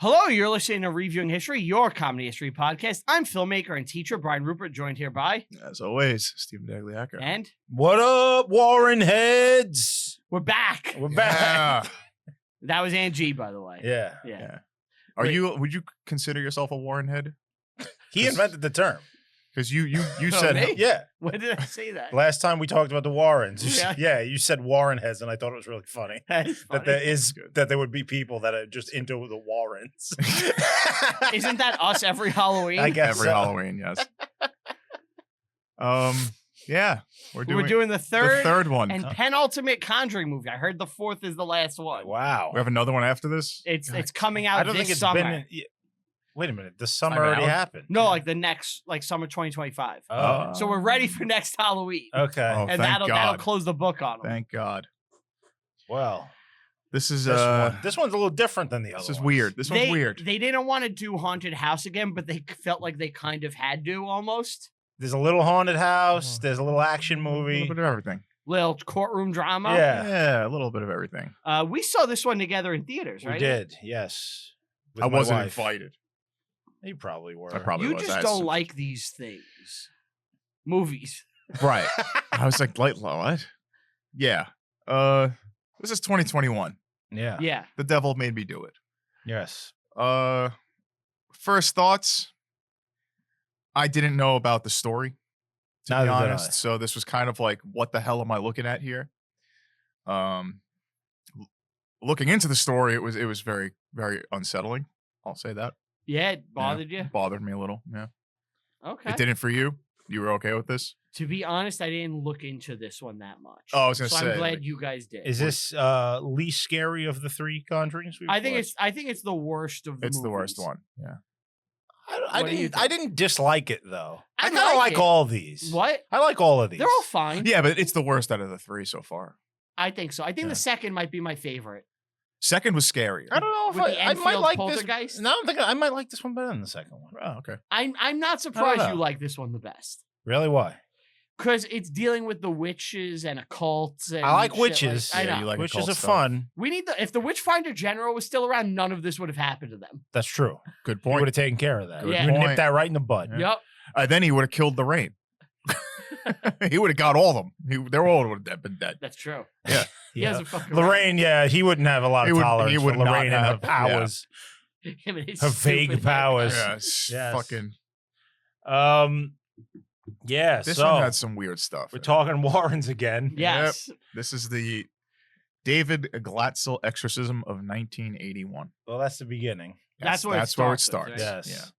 Hello, you're listening to Reviewing History, your comedy history podcast. I'm filmmaker and teacher Brian Rupert, joined here by... As always, Stephen Dagliaca. And... What up, Warren heads? We're back. We're back. That was Angie, by the way. Yeah. Would you consider yourself a Warren head? He invented the term. Because you Oh, said... me? Yeah. When did I say that? Last time we talked about the Warrens. Yeah. You said Warren heads, and I thought it was really funny. That's That funny. there would be people that are just into the Warrens. Isn't that us every Halloween? I guess Every so. Halloween, yes. Yeah. We're doing the third one. and penultimate Conjuring movie. I heard the fourth is the last one. Wow. We have another one after this? It's coming out I don't this think it's summer. been. Wait a minute. The summer Time already out. happened. No, like the next, summer 2025. Oh. So we're ready for next Halloween. Okay. Oh, And thank that'll God. close the book on them. Thank God. Well, This is this one's a little different than the other. this is ones. weird. This one's They weird. didn't want to do Haunted House again, but they felt like they kind of had to almost. There's a little haunted house. There's a little action A movie. little bit of everything. Little courtroom drama. Yeah. Yeah, a little bit of everything. We saw this one together in theaters, right? We did. Yes. With I my wasn't wife. invited. You probably were. I probably You was. just I don't assumed. like these things. Movies. Right. I was like, what? Yeah. This is 2021. Yeah. Yeah. The devil made me do it. Yes. First thoughts. I didn't know about the story, to Neither be did honest. I. So this was kind of like, what the hell am I looking at here? Looking into the story, it was very, very unsettling. I'll say that. Yeah, it bothered you? It bothered me a little. Yeah. Okay. It didn't for you. You were okay with this? To be honest, I didn't look into this one that much. Oh, I was gonna so say, I'm glad like- you guys did. Is this least scary of the three Conjurings? I think it's the worst of the It's the worst movies. one. Yeah. I What do you didn't. I didn't dislike it though. I I kind of like like it. all these. What? I like all of these. They're all fine. Yeah, but it's the worst out of the three so far. I think so. I think Yeah. the second might be my favorite. Second was scarier. I don't know if With the I might Enfield like poltergeist? this. No, I'm thinking I might like this one better than the second one. Oh, okay. I'm not surprised know. you like this one the best. Really? Why? Because it's dealing with the witches and occults. And I like shit witches. I Yeah, know. you like Witches occult are stuff. fun. We need if the Witchfinder General was still around, none of this would have happened to them. That's true. Good You would point. have taken care of that. Good You would point. nip that right in the bud. Yeah. Yep. Then he would have killed Lorraine. He would have got all of them. They all would have been dead. That's true. Yeah. He Yeah. hasn't fucking Lorraine, yeah, he wouldn't have a lot He of would- tolerance he for would not Lorraine and her have- yeah. powers. Him and his Her vague stupid powers. haircut. Yeah, it's Yes. fucking. Yeah, This so one had some weird stuff. we're talking Warrens again. Yes. This is the David Glatzel exorcism of 1981. Well, that's the beginning. That's where it that's where it starts with, starts. Yes.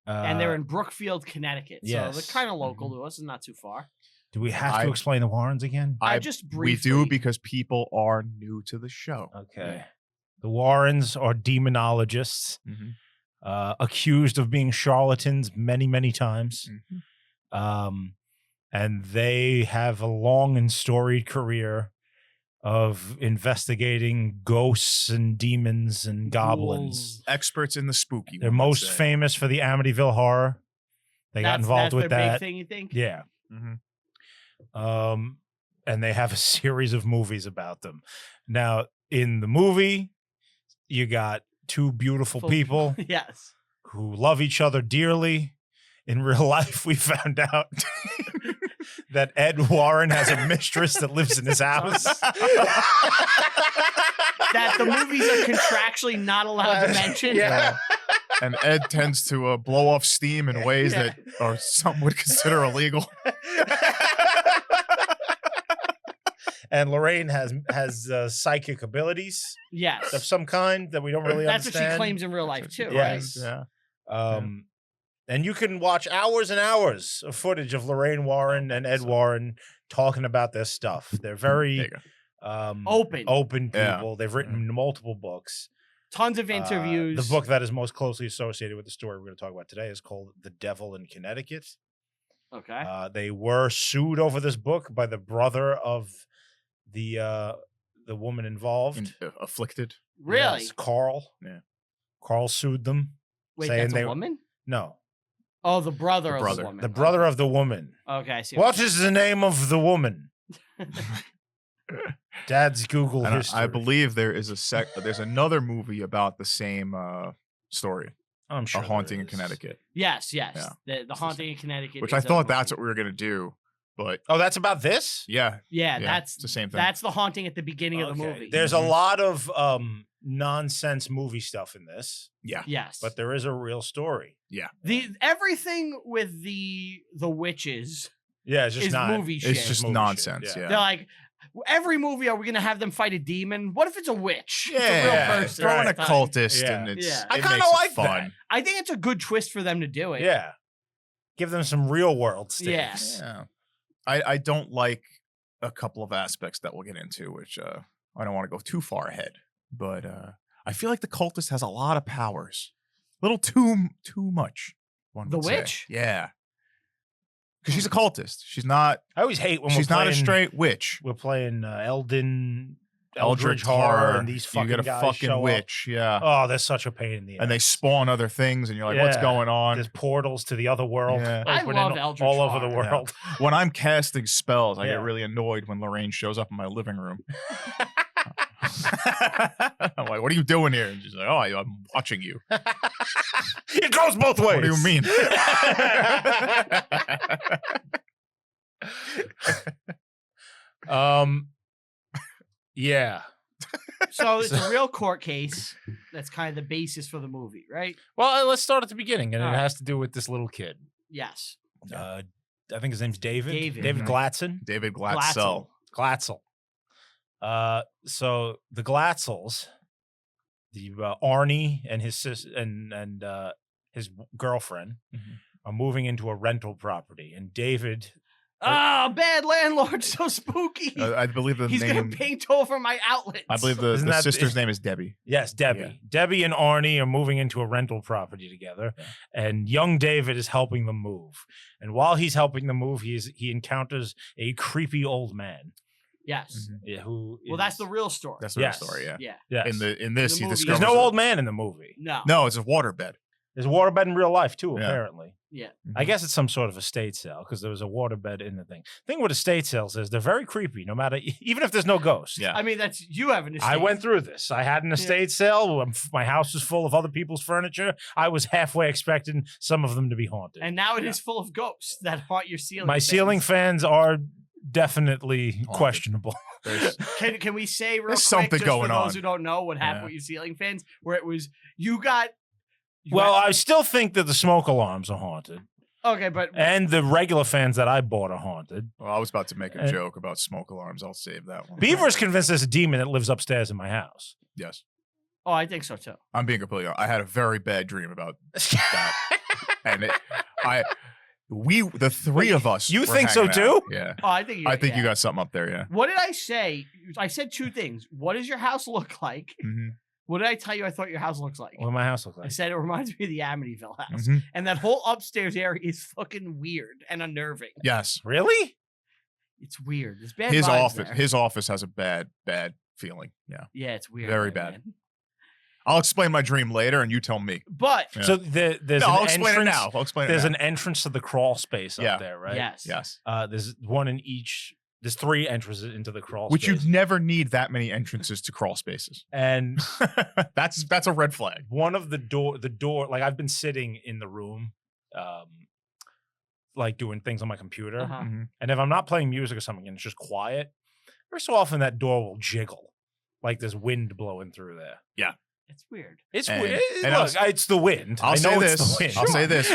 And they're in Brookfield, Connecticut. So yes. they're kind of local to us and not too far. Do we have to explain the Warrens again? I just We briefly. do because people are new to the show. Okay. The Warrens are demonologists, Mhm. accused of being charlatans many, many times. Mhm. And they have a long and storied career of investigating ghosts and demons and goblins. Experts in the spooky. They're one, let's most say. famous for the Amityville Horror. They got involved with their that. big thing, you think? Yeah. Mhm. And they have a series of movies about them. Now, in the movie, you got two beautiful Full- people Yes. who love each other dearly. In real life, we found out that Ed Warren has a mistress that lives in his house. That the movies are contractually not allowed to mention. Yeah. And Ed tends to blow off steam in ways Yeah. that are some would consider illegal. And Lorraine has psychic abilities Yes. of some kind that we don't really That's what understand. she claims in real life, too, right? Yes. Yeah. And you can watch hours and hours of footage of Lorraine Warren and Ed Warren talking about their stuff. They're There very you go. Open. people. Yeah. They've written multiple books. Tons of interviews. The book that is most closely associated with the story we're going to talk about today is called The Devil in Connecticut. Okay. They were sued over this book by the brother of the woman involved. Afflicted. Really? Yes, Carl. Yeah. Carl sued them. Wait, saying that's they- a woman? No, Oh, the brother of brother. the woman. the brother of the woman. Okay, I see. What is the name of the woman? Dad's Google And history. I believe there is there's another movie about the same story, I'm sure A Haunting there in is. Connecticut, Yes. Yeah. The Haunting in Connecticut. which is I a thought that's movie. what we were gonna do, but Oh, that's about this? yeah, Yeah, yeah, that's it's the same thing. That's the Haunting at the beginning of the Okay. movie. There's a Mhm. lot of nonsense movie stuff in this, Yeah, Yes, but there is a real story. the everything with the witches Yeah, it's just is not movie shit. it's just movie nonsense. shit, Yeah, They're like, every movie, are we gonna have them fight a demon? What if it's a witch? It's a yeah, real person. throw in a this time. cultist, Yeah. and it's Yeah. I it kinda makes it like fun. that. I think it's a good twist for them to do it. Yeah. Give them some real world stakes. Yeah, I don't like a couple of aspects that we'll get into, which I don't want to go too far ahead, but I feel like the cultist has a lot of powers, a little too much. One The would say. witch? Yeah, because she's a cultist. She's not. I always hate when She's we're not playing, a straight witch. We're playing Eldritch Eldritch horror, and these you fucking get a guys fucking show witch, yeah, up. Oh, they're such a pain in the ass. and they spawn other things, and you're like, what's Yeah. going on? There's portals to the other world. Yeah. I opening love Eldritch all over the horror. Yeah. world. When I'm casting spells, I Yeah. get really annoyed when Lorraine shows up in my living room. I'm like, what are you doing here? And she's like, oh, I'm watching you. It goes both ways. What do you mean? Yeah. So it's a real court case. That's kind of the basis for the movie, right? Well, let's start at the beginning, and All it right. has to do with this little kid. Yes. I think his name's David. David. Mhm. Glatzel. David Glatzel. Glatzel. So the Glatzels, the Arnie and his and his girlfriend Mhm. are moving into a rental property, and David. Ah, bad landlord, so spooky. I believe the He's name. gonna paint over my outlets. I believe the Isn't that- sister's name is Debbie. Yes, Debbie. Yeah. Debbie and Arnie are moving into a rental property together, Yeah. and young David is helping them move. And while he's helping them move, he encounters a creepy old man. Yes. Who? Well, that's is- the real story. That's the real Yes. story. Yeah. Yeah. yes. In this, the he movie, discovers There's no it. old man in the movie. No. No, it's a waterbed. There's a waterbed in real life too, Yeah. apparently. Yeah. I guess it's some sort of estate sale because there was a waterbed in the thing. Thing with estate sales is they're very creepy, no matter even if there's no ghost. Yeah. I mean, that's you have an estate. I went through this. I had an estate sale. My house was full of other people's furniture. I was halfway expecting some of them to be haunted. and now it is full of ghosts that haunt your ceiling. My fans. ceiling fans are definitely Haunted. questionable. There's- Can we say real There's quick, something just going for those on. who don't know what happened Yeah. with your ceiling fans, where it was you got. Well, I still think that the smoke alarms are haunted, okay, but and the regular fans that I bought are haunted. well, I was about to make a And- joke about smoke alarms. I'll save that one. Beaver is convinced there's a demon that lives upstairs in my house. Yes. oh, I think so too. I'm being completely honest. I had a very bad dream about that. And the three of us. You were think so hanging out. too? Yeah. Oh, I think I think yeah. you got something up there. Yeah. What did I say? I said two things. What does your house look like? Mm-hmm. What did I tell you? I thought your house looks like. What does my house look I like? said it reminds me of the Amityville house, Mhm. and that whole upstairs area is fucking weird and unnerving. Yes. Really? It's weird. There's bad His vibes office. there. His office has a bad feeling. Yeah. Yeah, it's weird. Very man. bad. I'll explain my dream later, and you tell me. But Yeah. So there's No, an I'll explain it entrance. now. I'll explain it There's now. an entrance to the crawl space Yeah. up there, right? yes, Yes. There's one in each. There's 3 entrances into the crawl Which space. you'd never need that many entrances to crawl spaces. And That's a red flag. one of the door, like I've been sitting in the room, like doing things on my computer. Uh-huh. Mhm. And if I'm not playing music or something and it's just quiet, every so often that door will jiggle. Like there's wind blowing through there. It's weird. It's And- weird. and Look, it's the wind. I I'll say know this. it's the wind. I'll say this.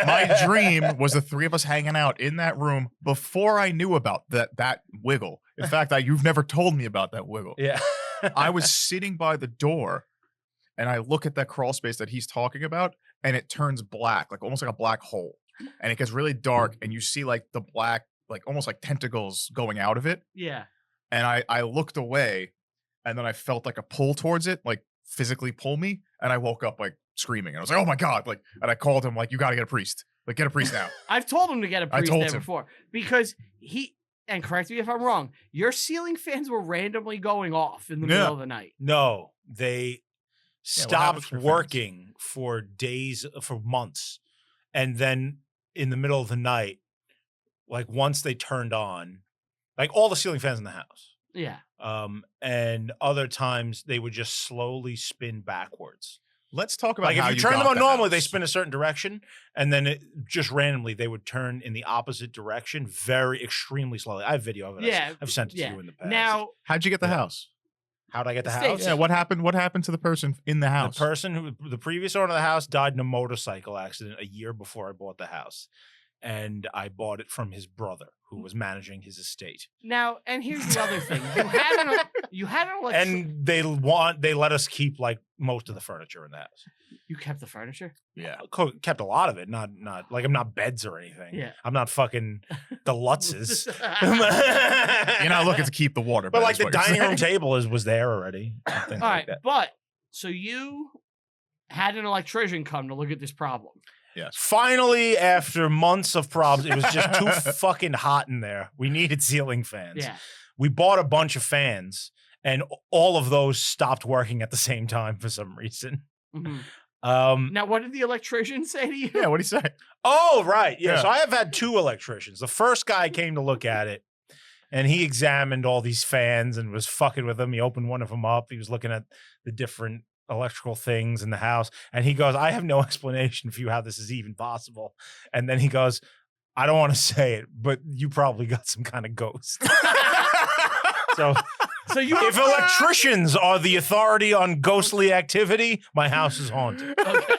My dream was the three of us hanging out in that room before I knew about that wiggle. In fact, you've never told me about that wiggle. Yeah. I was sitting by the door and I look at that crawl space that he's talking about and it turns black, like almost like a black hole. And it gets really dark and you see like the black, like almost like tentacles going out of it. Yeah. And I looked away and then I felt like a pull towards it, like physically pull me. And I woke up like screaming. And I was like, oh my God. Like, and I called him like, you got to get a priest. Like, get a priest now. I've told him to get a I priest told there him. before because and correct me if I'm wrong, your ceiling fans were randomly going off in the Yeah. middle of the night. No, they Yeah, what happens stopped for fans? working for days, for months. And then in the middle of the night, like once they turned on, like all the ceiling fans in the house, Yeah. And other times they would just slowly spin backwards. Let's talk about Like how if you turn them got on the normally, they house. spin a certain direction, and then just randomly they would turn in the opposite direction, extremely slowly. I have video of it. Yeah. I've sent it Yeah. to you in the past. Now, How'd you get the Yeah. house? How'd I get the Estate house? sale. Yeah, what happened? What happened to the person in the house? The previous owner of the house died in a motorcycle accident a year before I bought the house. And I bought it from his brother, who was managing his estate. and here's the other thing: you had an And they let us keep like most of the furniture in the house. You kept the furniture. Yeah, Kept a lot of it. Not like I'm not beds or anything. Yeah. I'm not fucking the Lutzes. you're not looking to keep the water, But bed, like is the what you're dining room saying. table was there already. And things All like right, that. but so you had an electrician come to look at this problem. Yes. Finally, after months of problems, it was just too fucking hot in there. We needed ceiling fans. Yeah. We bought a bunch of fans, and all of those stopped working at the same time for some reason. Mhm. Um, Now, what did the electrician say to you? Yeah, what do you say? oh, right. Yeah. Yeah. So I have had 2 electricians. The first guy came to look at it, and he examined all these fans and was fucking with them. He opened one of them up. He was looking at the different electrical things in the house, and he goes, I have no explanation for you how this is even possible. And then he goes, I don't want to say it, but you probably got some kind of ghost. So So you if electricians are the authority on ghostly activity, my house is haunted. Okay.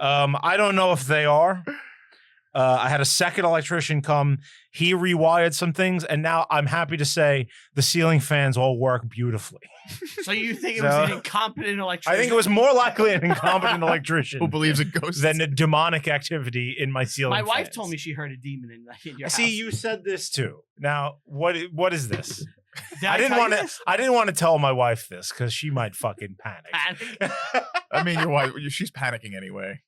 I don't know if they are. I had a second electrician come. He rewired some things, and now I'm happy to say the ceiling fans all work beautifully. So you think it was an incompetent electrician? I think it was more likely an incompetent electrician Who believes in ghosts? than a demonic activity in my ceiling My wife fans. told me she heard a demon in your house. See, you said this too. Now, what is this? Did I didn't tell you want to. this? I didn't want to tell my wife this because she might fucking panic. Panic? I mean, your wife, she's panicking anyway.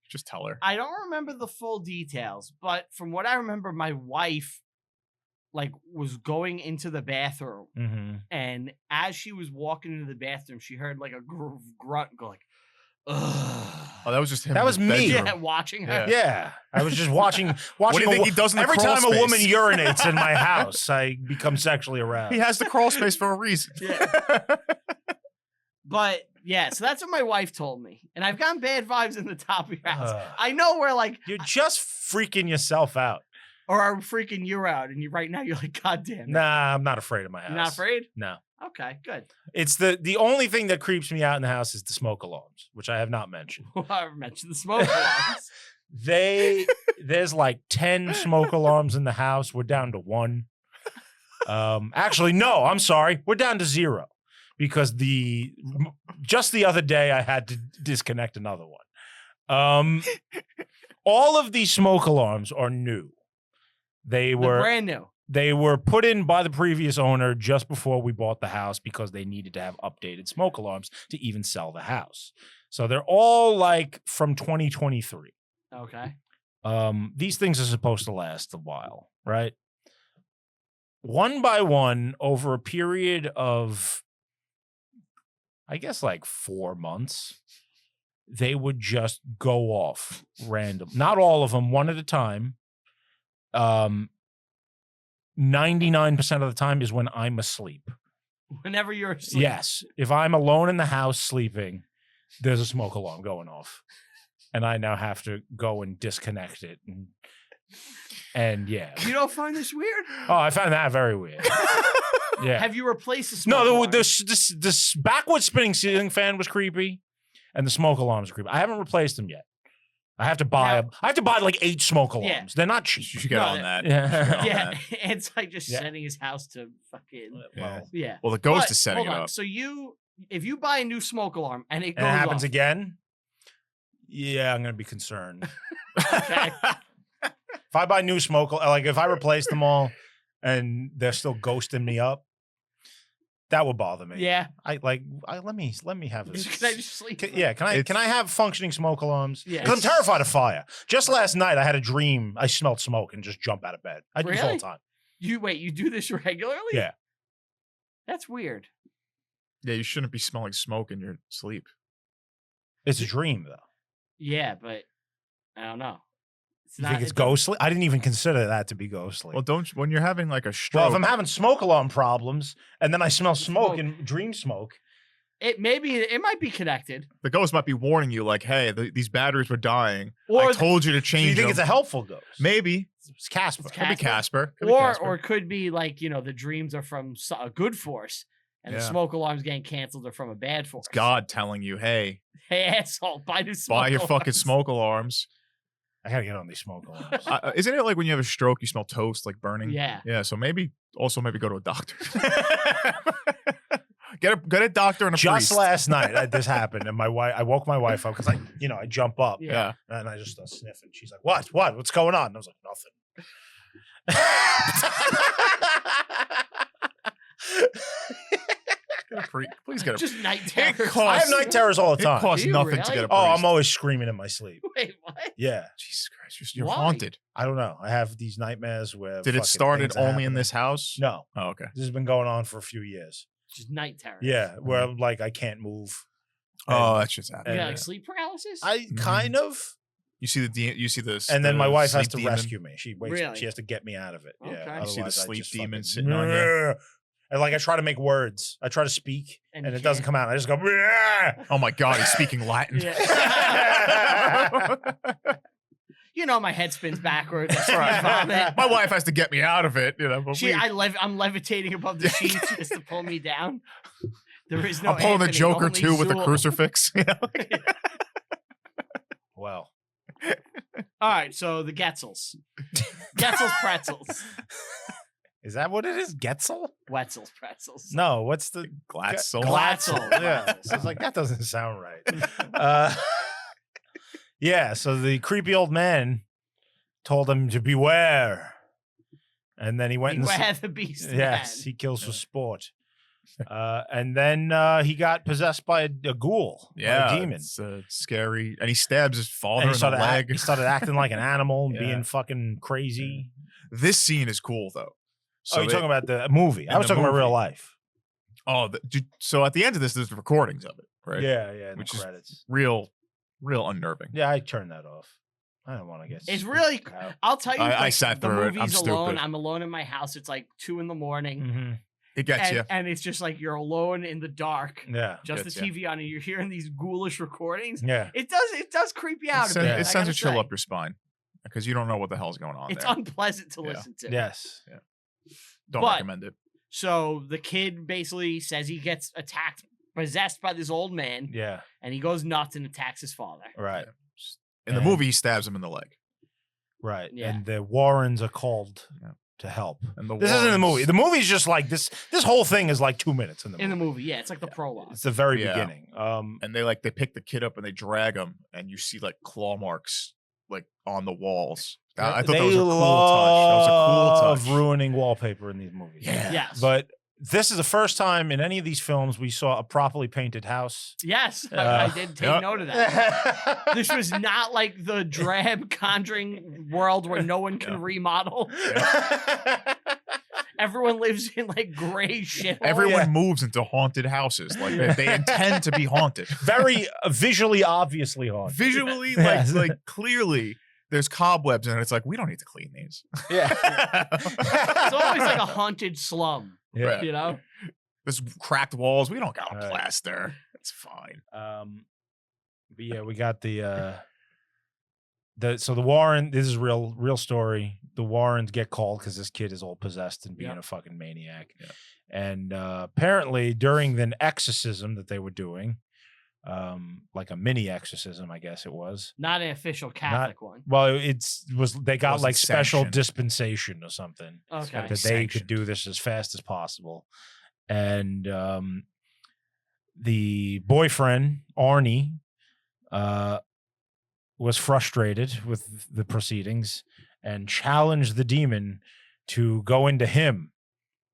Just tell her. I don't remember the full details, but from what I remember, my wife was going into the bathroom, Mm-hmm. and as she was walking into the bathroom, she heard like a grunt go like, "Ugh." Oh, that was just him. That in was his me. bedroom. Yeah, watching her. Yeah, I was just watching. What do you a think wo- he does in the every crawl time a woman space? urinates in my house, I become sexually aroused. He has the crawl space for a reason. Yeah. But yeah, so that's what my wife told me, and I've gotten bad vibes in the top of your house. I know we're like, You're just freaking yourself out. or I'm freaking you out, and right now you're like, God damn it. Nah, I'm not afraid of my house. You're not afraid? No. Okay, good. It's the only thing that creeps me out in the house is the smoke alarms, which I have not mentioned. I mentioned the smoke alarms. There's like 10 smoke alarms in the house. We're down to 1. Actually, no, I'm sorry. We're down to 0 because just the other day I had to disconnect another one. All of these smoke alarms are new. They're brand new. They were put in by the previous owner just before we bought the house because they needed to have updated smoke alarms to even sell the house. So they're all like from 2023. Okay. These things are supposed to last a while, right? One by one, over a period of, I guess, like 4 months, they would just go off random. Not all of them, one at a time. 99% of the time is when I'm asleep. Whenever you're asleep. Yes. If I'm alone in the house sleeping, there's a smoke alarm going off. And I now have to go and disconnect it. And yeah. You don't find this weird? Oh, I found that very weird. Yeah. Have you replaced the smoke No, alarm? this backward spinning ceiling fan was creepy, and the smoke alarms are creepy. I haven't replaced them yet. I have to buy like 8 smoke alarms. Yeah. They're not cheap. You should get No, on that. Yeah. You should get on Yeah, that. it's like just Yeah. setting his house to fucking Yeah. yeah. Well, the ghost But, is setting it hold on. up. So if you buy a new smoke alarm and it goes And it happens off, again, yeah, I'm gonna be concerned. okay. If I buy new smoke, like if I replace them all and they're still ghosting me up, that would bother me. Yeah. Let me have this. Can I just sleep? Can I have functioning smoke alarms? Yeah. Because I'm terrified of fire. Just last night, I had a dream. I smelled smoke and just jump out of bed. I do this all Really? the time. You do this regularly? Yeah. That's weird. Yeah, you shouldn't be smelling smoke in your sleep. It's a dream, though. Yeah, but I don't know. You think it's ghostly? I didn't even consider that to be ghostly. Well, when you're having like a stroke. Well, if I'm having smoke alarm problems and then I smell smoke and dream smoke. It might be connected. The ghost might be warning you, like, hey, these batteries were dying. Or I told you to change them. You think it's a helpful ghost? Maybe. It's Casper. Could be Casper. Or could be like, the dreams are from a good force and the smoke alarm's getting canceled or from a bad force. It's God telling you, hey, asshole, buy your fucking smoke alarms. I gotta get on these smoke alarms. Isn't it like when you have a stroke, you smell toast, like burning? Yeah. Yeah. So maybe go to a doctor. Get a doctor and a priest. Just last night, this happened, and I woke my wife up because I jump up, yeah, and I just start sniffing. She's like, what's going on? And I was like, nothing. Please get a just night terrors. I have night terrors all the time. It costs nothing to get a priest. Oh, I'm always screaming in my sleep. Wait, what? Yeah. Jesus Christ, you're haunted. I don't know. I have these nightmares where. Did it start only in this house? No. Oh, okay. This has been going on for a few years. Just night terrors. Yeah, where I can't move. Oh, that's just happening. You got sleep paralysis? I kind of. You see this, and then my wife has to demon? Rescue me. She waits. Really? She has to get me out of it. Okay. Yeah, you see the sleep demon sitting sitting on you. And I try to make words. I try to speak, and it doesn't come out. I just go. Oh my God, he's speaking Latin. My head spins backwards. That's right. My wife has to get me out of it. I'm levitating above the sheets just to pull me down. There is no. I'm pulling the Joker only too with a Zool. crucifix. Well. All right, so the Glatzel's pretzels. Is that what it is? Glatzel? Wetzel's pretzels. No, what's the Glatzel? Glatzel. Yeah. So I was like, that doesn't sound right. Yeah, so the creepy old man told him to beware. And then he went beware the beast. Yes, man. he kills for sport. And then he got possessed by a ghoul, by a demon. It's scary. And he stabs his father in the leg. He started acting like an animal and being fucking crazy. This scene is cool, though. So you're talking about the movie. I was talking about real life. Oh, so at the end of this, there's the recordings of it, right? Yeah, which the credits. Is real unnerving. Yeah, I turned that off. I don't want to get. It's really. I'll tell you. I sat through it. I'm alone. stupid. I'm alone in my house. It's like 2 a.m. Mm-hmm. It gets you, and it's just like you're alone in the dark. Yeah, just the TV on, and you're hearing these ghoulish recordings. Yeah, it does creep you out a bit. It sends a chill up your spine because you don't know what the hell's going on. It's there. unpleasant to listen to. Yes. Yeah. Don't recommend it. So the kid basically says he gets possessed by this old man. Yeah. And he goes nuts and attacks his father. Right. In the movie, he stabs him in the leg. Right. Yeah. And the Warrens are called to help. And this isn't the movie. The movie's just like this. This whole thing is like 2 minutes in the movie. Yeah, it's like the prologue. It's the very beginning. And they pick the kid up and they drag him, and you see like claw marks like on the walls. I thought that was a cool touch. That was a cool touch. Of ruining wallpaper in these movies. Yeah. Yes. But this is the first time in any of these films we saw a properly painted house. Yes, I did take note of that. This was not like the drab Conjuring world where no one can remodel. Everyone lives in like gray shit. Everyone moves into haunted houses. Like they intend to be haunted. Very visually, obviously haunted. Visually, like clearly. There's cobwebs in it. It's like, we don't need to clean these. Yeah. It's always like a haunted slum. Yeah. You know? There's cracked walls. We don't got plaster. It's fine. But yeah, we got the Warren, this is real story. The Warrens get called because this kid is all possessed and being a fucking maniac. Yeah. And apparently during the exorcism that they were doing, like a mini exorcism, I guess it was. Not an official Catholic one. Well, they got like special sanctioned. dispensation or something. Okay. That they could do this as fast as possible. And the boyfriend, Arne, was frustrated with the proceedings and challenged the demon to go into him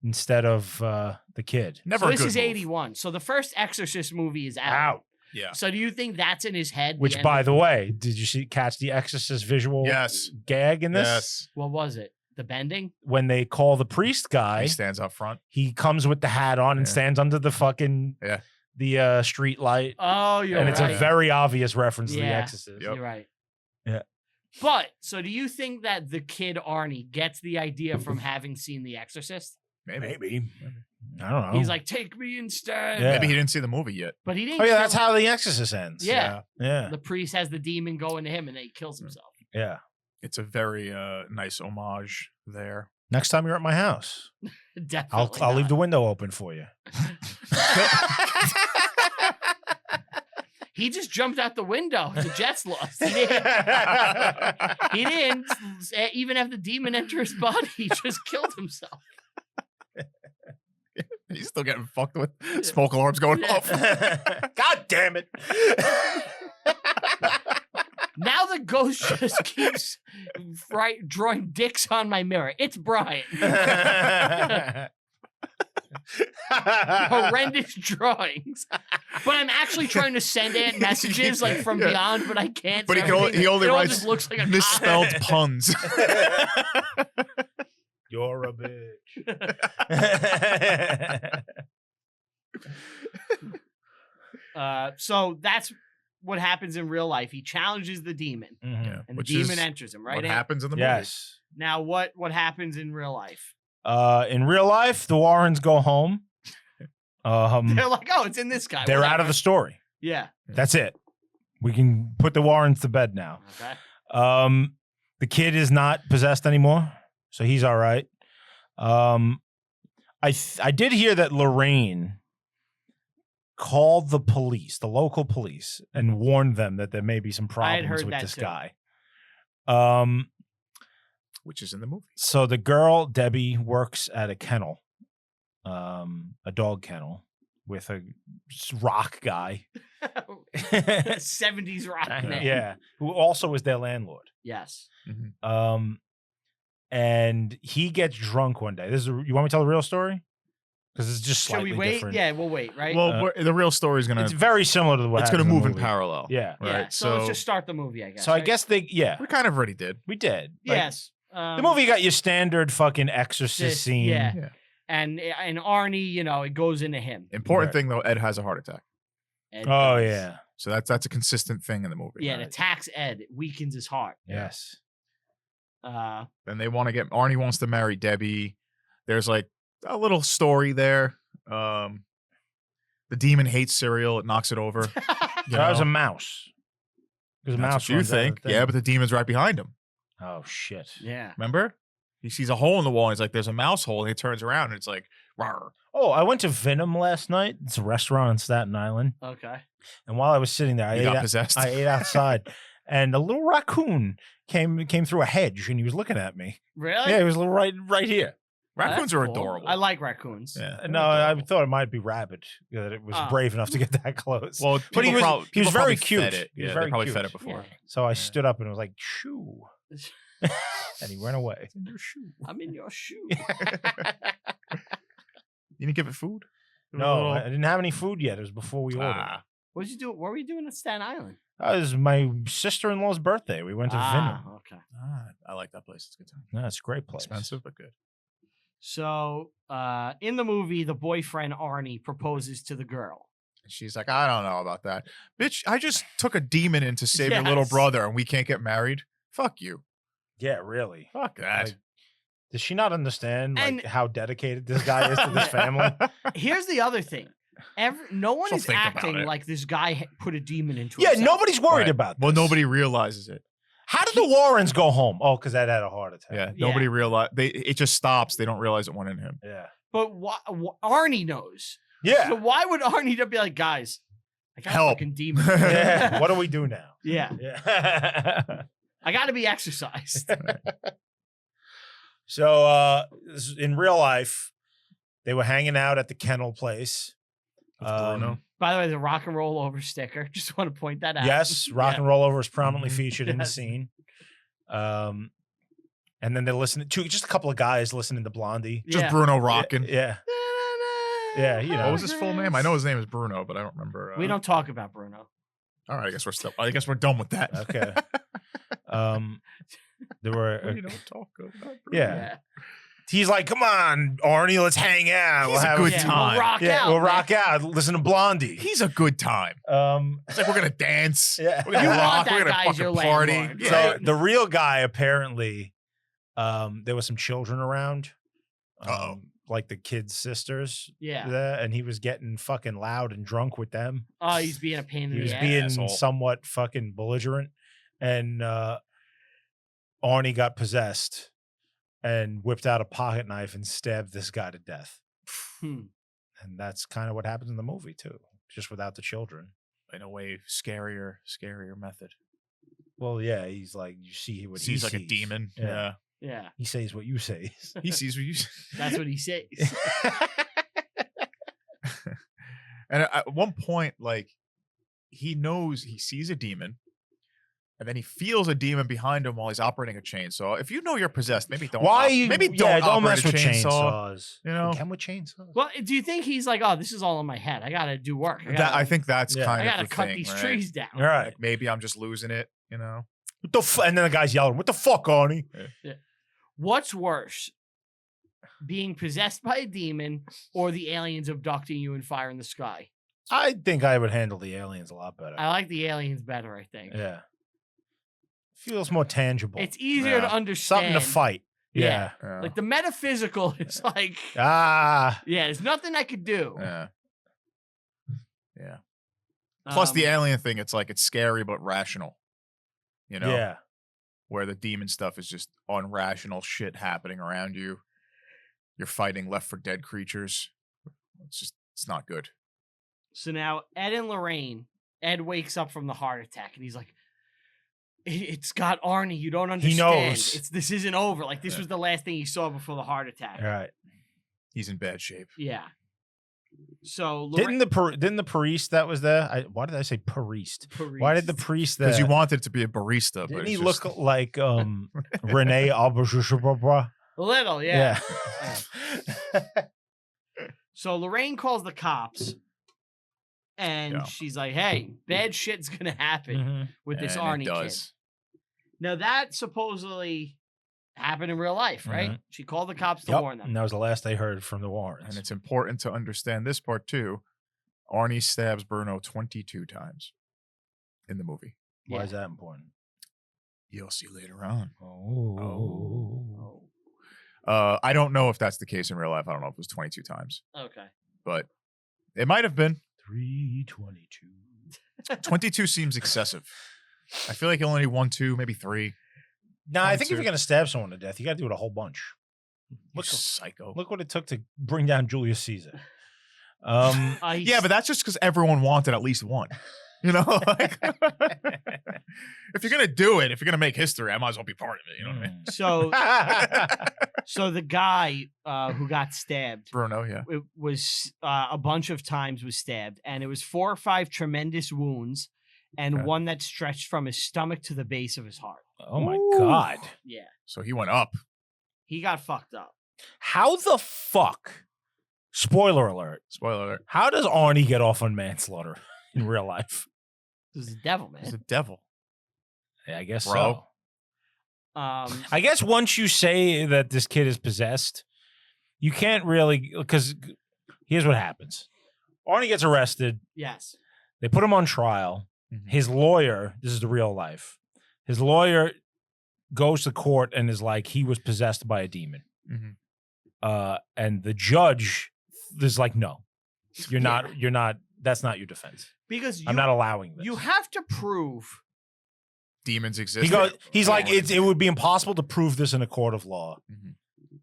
instead of the kid. Never. So a this good is move. 81. So the first Exorcist movie is out. Yeah. So do you think that's in his head? Which, by the way, did you catch the Exorcist visual gag in this? Yes. What was it? The bending? When they call the priest guy, He stands up front. he comes with the hat on and stands under the fucking the street light. Oh, you're and right. it's a very obvious reference to the Exorcist. Yep. You're right. Yeah. But so do you think that the kid Arnie gets the idea from having seen The Exorcist? Maybe. I don't know. He's like, take me instead. Yeah. Maybe he didn't see the movie yet. But he didn't. Oh yeah, kill that's him. how The Exorcist ends. Yeah. Yeah. The priest has the demon go into him and then he kills himself. Yeah. It's a very nice homage there. Next time you're at my house, Definitely. I'll leave the window open for you. He just jumped out the window. The Jets lost. He didn't even have the demon enter his body. He just killed himself. He's still getting fucked with. Smoke alarms going off. God damn it. Now the ghost just keeps drawing dicks on my mirror. It's Brian. Horrendous drawings. But I'm actually trying to send Ant messages like from beyond, but I can't. But so he only it all writes just looks like a misspelled puns. You're a bitch. So that's what happens in real life. He challenges the demon, Mhm. and Which the demon is enters him. Right? What Ant? happens in the movie? Yes. Now, what happens in real life? In real life, the Warrens go home. They're like, oh, it's in this guy. They're out Whatever. of the story. Yeah. That's it. We can put the Warrens to bed now. Okay. The kid is not possessed anymore, so he's all right. I did hear that Lorraine called the police, the local police, and warned them that there may be some problems heard with that this too. guy. Which is in the movie. So the girl, Debbie, works at a kennel, a dog kennel, with a rock guy. 70s rock man. Yeah, who also is their landlord. Yes. And he gets drunk one day. You want me to tell the real story? Because it's just Should slightly we wait? different. Yeah, we'll wait, right? Well, the real story is gonna. It's very similar to what It's happens gonna in move the in movie. parallel. Yeah. yeah. Right. So let's just start the movie, I guess. So I right? guess we we kind of already did. did. Like, Yes. the movie got your standard fucking exorcist scene. Yeah. Yeah. And Arnie, it goes into him. Important Right. thing though, Ed has a heart attack. Ed Oh does. yeah. So that's a consistent thing in the movie. Yeah, it attacks Ed. It weakens his heart. Yes. Then they want to get Arnie wants to marry Debbie. There's like a little story there. The demon hates cereal. It knocks it over. That was a mouse. Because a That's mouse what you runs out of think. the Yeah, thing. but the demon's right behind him. Oh shit. Yeah. Remember? He sees a hole in the wall and he's like, there's a mouse hole. And he turns around and it's like, rawr. Oh, I went to Venom last night. It's a restaurant in Staten Island. Okay. And while I was sitting there, He got possessed. I ate outside, and a little raccoon came through a hedge, and he was looking at me. Really? Yeah, he was right here. Raccoons That's are cool. adorable. I like raccoons. Yeah. No, I thought it might be rabbit. That it was Oh. brave enough to get that close. Well, But he people was- prob- he was people very probably cute. Fed it. He was Yeah, very they probably cute. fed it before. So I stood up and was like, "Shoo," and he went away. In your shoe. I'm in your shoe. You didn't give it food? No, I didn't have any food yet. It was before we ordered. Ah. What did you do? What were you doing at Staten Island? That was my sister-in-law's birthday. We went to Venom. Okay. I like that place. It's a good time. No, it's a great place. Expensive, but good. So, in the movie, the boyfriend Arnie proposes to the girl. And she's like, I don't know about that. Bitch, I just took a demon in to save your little Yes. brother and we can't get married. Fuck you. Yeah, really. Fuck that. Like, does she not understand And- how dedicated this guy is to this family? Here's the other thing. No one She'll is think about acting it. like this guy put a demon into Yeah, himself. nobody's worried Right. about this. Well, nobody realizes it. How did the Warrens go home? Oh, because Ed had a heart attack. Yeah. Yeah. Nobody realize it just stops. They don't realize it went in him. Yeah. But Arnie knows. So Yeah. why would Arnie just be like, guys, I got a Help. fucking demon. Yeah. What do we do now? Yeah. Yeah. I got to be exercised. So in real life, they were hanging out at the kennel place. With Bruno. By the way, the rock and roll over sticker. Just want to point that out. Yes, rock and roll over is prominently Mhm. featured in the Yes. scene. And then they're listening to just a couple of guys listening to Blondie. Just Yeah. Bruno rocking. Yeah. Yeah, you know. What was his full name? I know his name is Bruno, but I don't remember. We don't talk about Bruno. All right, I guess we're done with that. Okay. There were We don't talk about Bruno. yeah. He's like, come on, Arnie, let's hang out. He's a good time. We'll rock out. We'll man. rock out. Listen to Blondie. He's a good time. It's like we're gonna dance. Yeah. We're gonna You want rock. that We're gonna guy as your fucking party. landlord, Yeah. So the real guy apparently, there was some children around, like the kids' sisters. Yeah. There, and he was getting fucking loud and drunk with them. Oh, he's being a pain in He the was ass. being Asshole. somewhat fucking belligerent, and Arnie got possessed and whipped out a pocket knife and stabbed this guy to death. Hmm. And that's kind of what happens in the movie too, just without the children. In a way, scarier method. Well, yeah, he's like, you see what he He's sees. like a demon. Yeah. Yeah. Yeah, He says what you say. He sees what you. that's what he says. And at one point, like, he sees a demon, and then he feels a demon behind him while he's operating a chainsaw. If you know you're possessed, maybe don't. Don't mess with chainsaw. chainsaws. You know? You can with chainsaws. Well, do you think he's like, oh, this is all in my head. I gotta do work. I think that's Yeah. kind I gotta of the cut thing, these right? trees down. All right. Like, maybe I'm just losing it. You know. What the and then the guy's yelling, "What the fuck, Arnie?" What's worse, being possessed by a demon or the aliens abducting you and fire in the sky? I think I would handle the aliens a lot better. I like the aliens better, I think. Yeah. Feels more tangible. It's easier Yeah. to understand. Something to fight. Yeah. Yeah. Like the metaphysical is like, Ah. yeah, there's nothing I could do. Yeah. Yeah. Plus the Um, alien thing, it's like it's scary but rational. You know. Yeah. Where the demon stuff is just unrational shit happening around you. You're fighting Left 4 Dead creatures. It's not good. So now Ed and Lorraine, Ed wakes up from the heart attack and he's like, it's got Arnie. You don't understand. He knows. This isn't over. Like this Yeah. was the last thing he saw before the heart attack. All right. He's in bad shape. Yeah. So Didn't the priest that was there? Why did I say priest? Why did the priest there? Because you wanted it to be a barista. Didn't but he it's look just- like Renee Auberjonois? a little, yeah. Yeah. So Lorraine calls the cops, and Yeah. she's like, "Hey, bad shit's gonna happen Mhm. with this and Arnie it kid." does. Now that supposedly happened in real life, right? Mhm. She called the cops to Yep. warn them. And that was the last I heard from the Warrens. And it's important to understand this part too. Arnie stabs Bruno 22 times in the movie. Why Yeah. is that important? You'll see later on. Oh. I don't know if that's the case in real life. I don't know if it was 22 times, Okay. but it might have been. 322. 22 seems excessive. I feel like you only need 1, 2, maybe 3. No, I think if 22. you're gonna stab someone to death, you got to do it a whole bunch. Look, psycho. Look what it took to bring down Julius Caesar. Yeah, but that's just because everyone wanted at least one. You know, like, if you're gonna do it, if you're gonna make history, I might as well be part of it. You know what I mean? so the guy who got stabbed, Bruno, yeah. it was a bunch of times was stabbed, and it was 4 or 5 tremendous wounds, and Okay. one that stretched from his stomach to the base of his heart. Oh my God. Yeah, So he went up. he got fucked up. How the fuck? Spoiler alert. Spoiler alert. How does Arnie get off on manslaughter in real life? This is the devil, He's man. a devil. Yeah, I guess Bro. so. Um, I guess once you say that this kid is possessed, you can't really, because here's what happens. Arnie gets arrested. yes. They put him on trial. Mhm. His lawyer, this is the real life. His lawyer goes to court and is like, he was possessed by a demon. Mhm. And the judge is like, no, you're not, that's not your defense. Because I'm not allowing this. you have to prove. Demons exist. He's like, it would be impossible to prove this in a court of law. Mhm.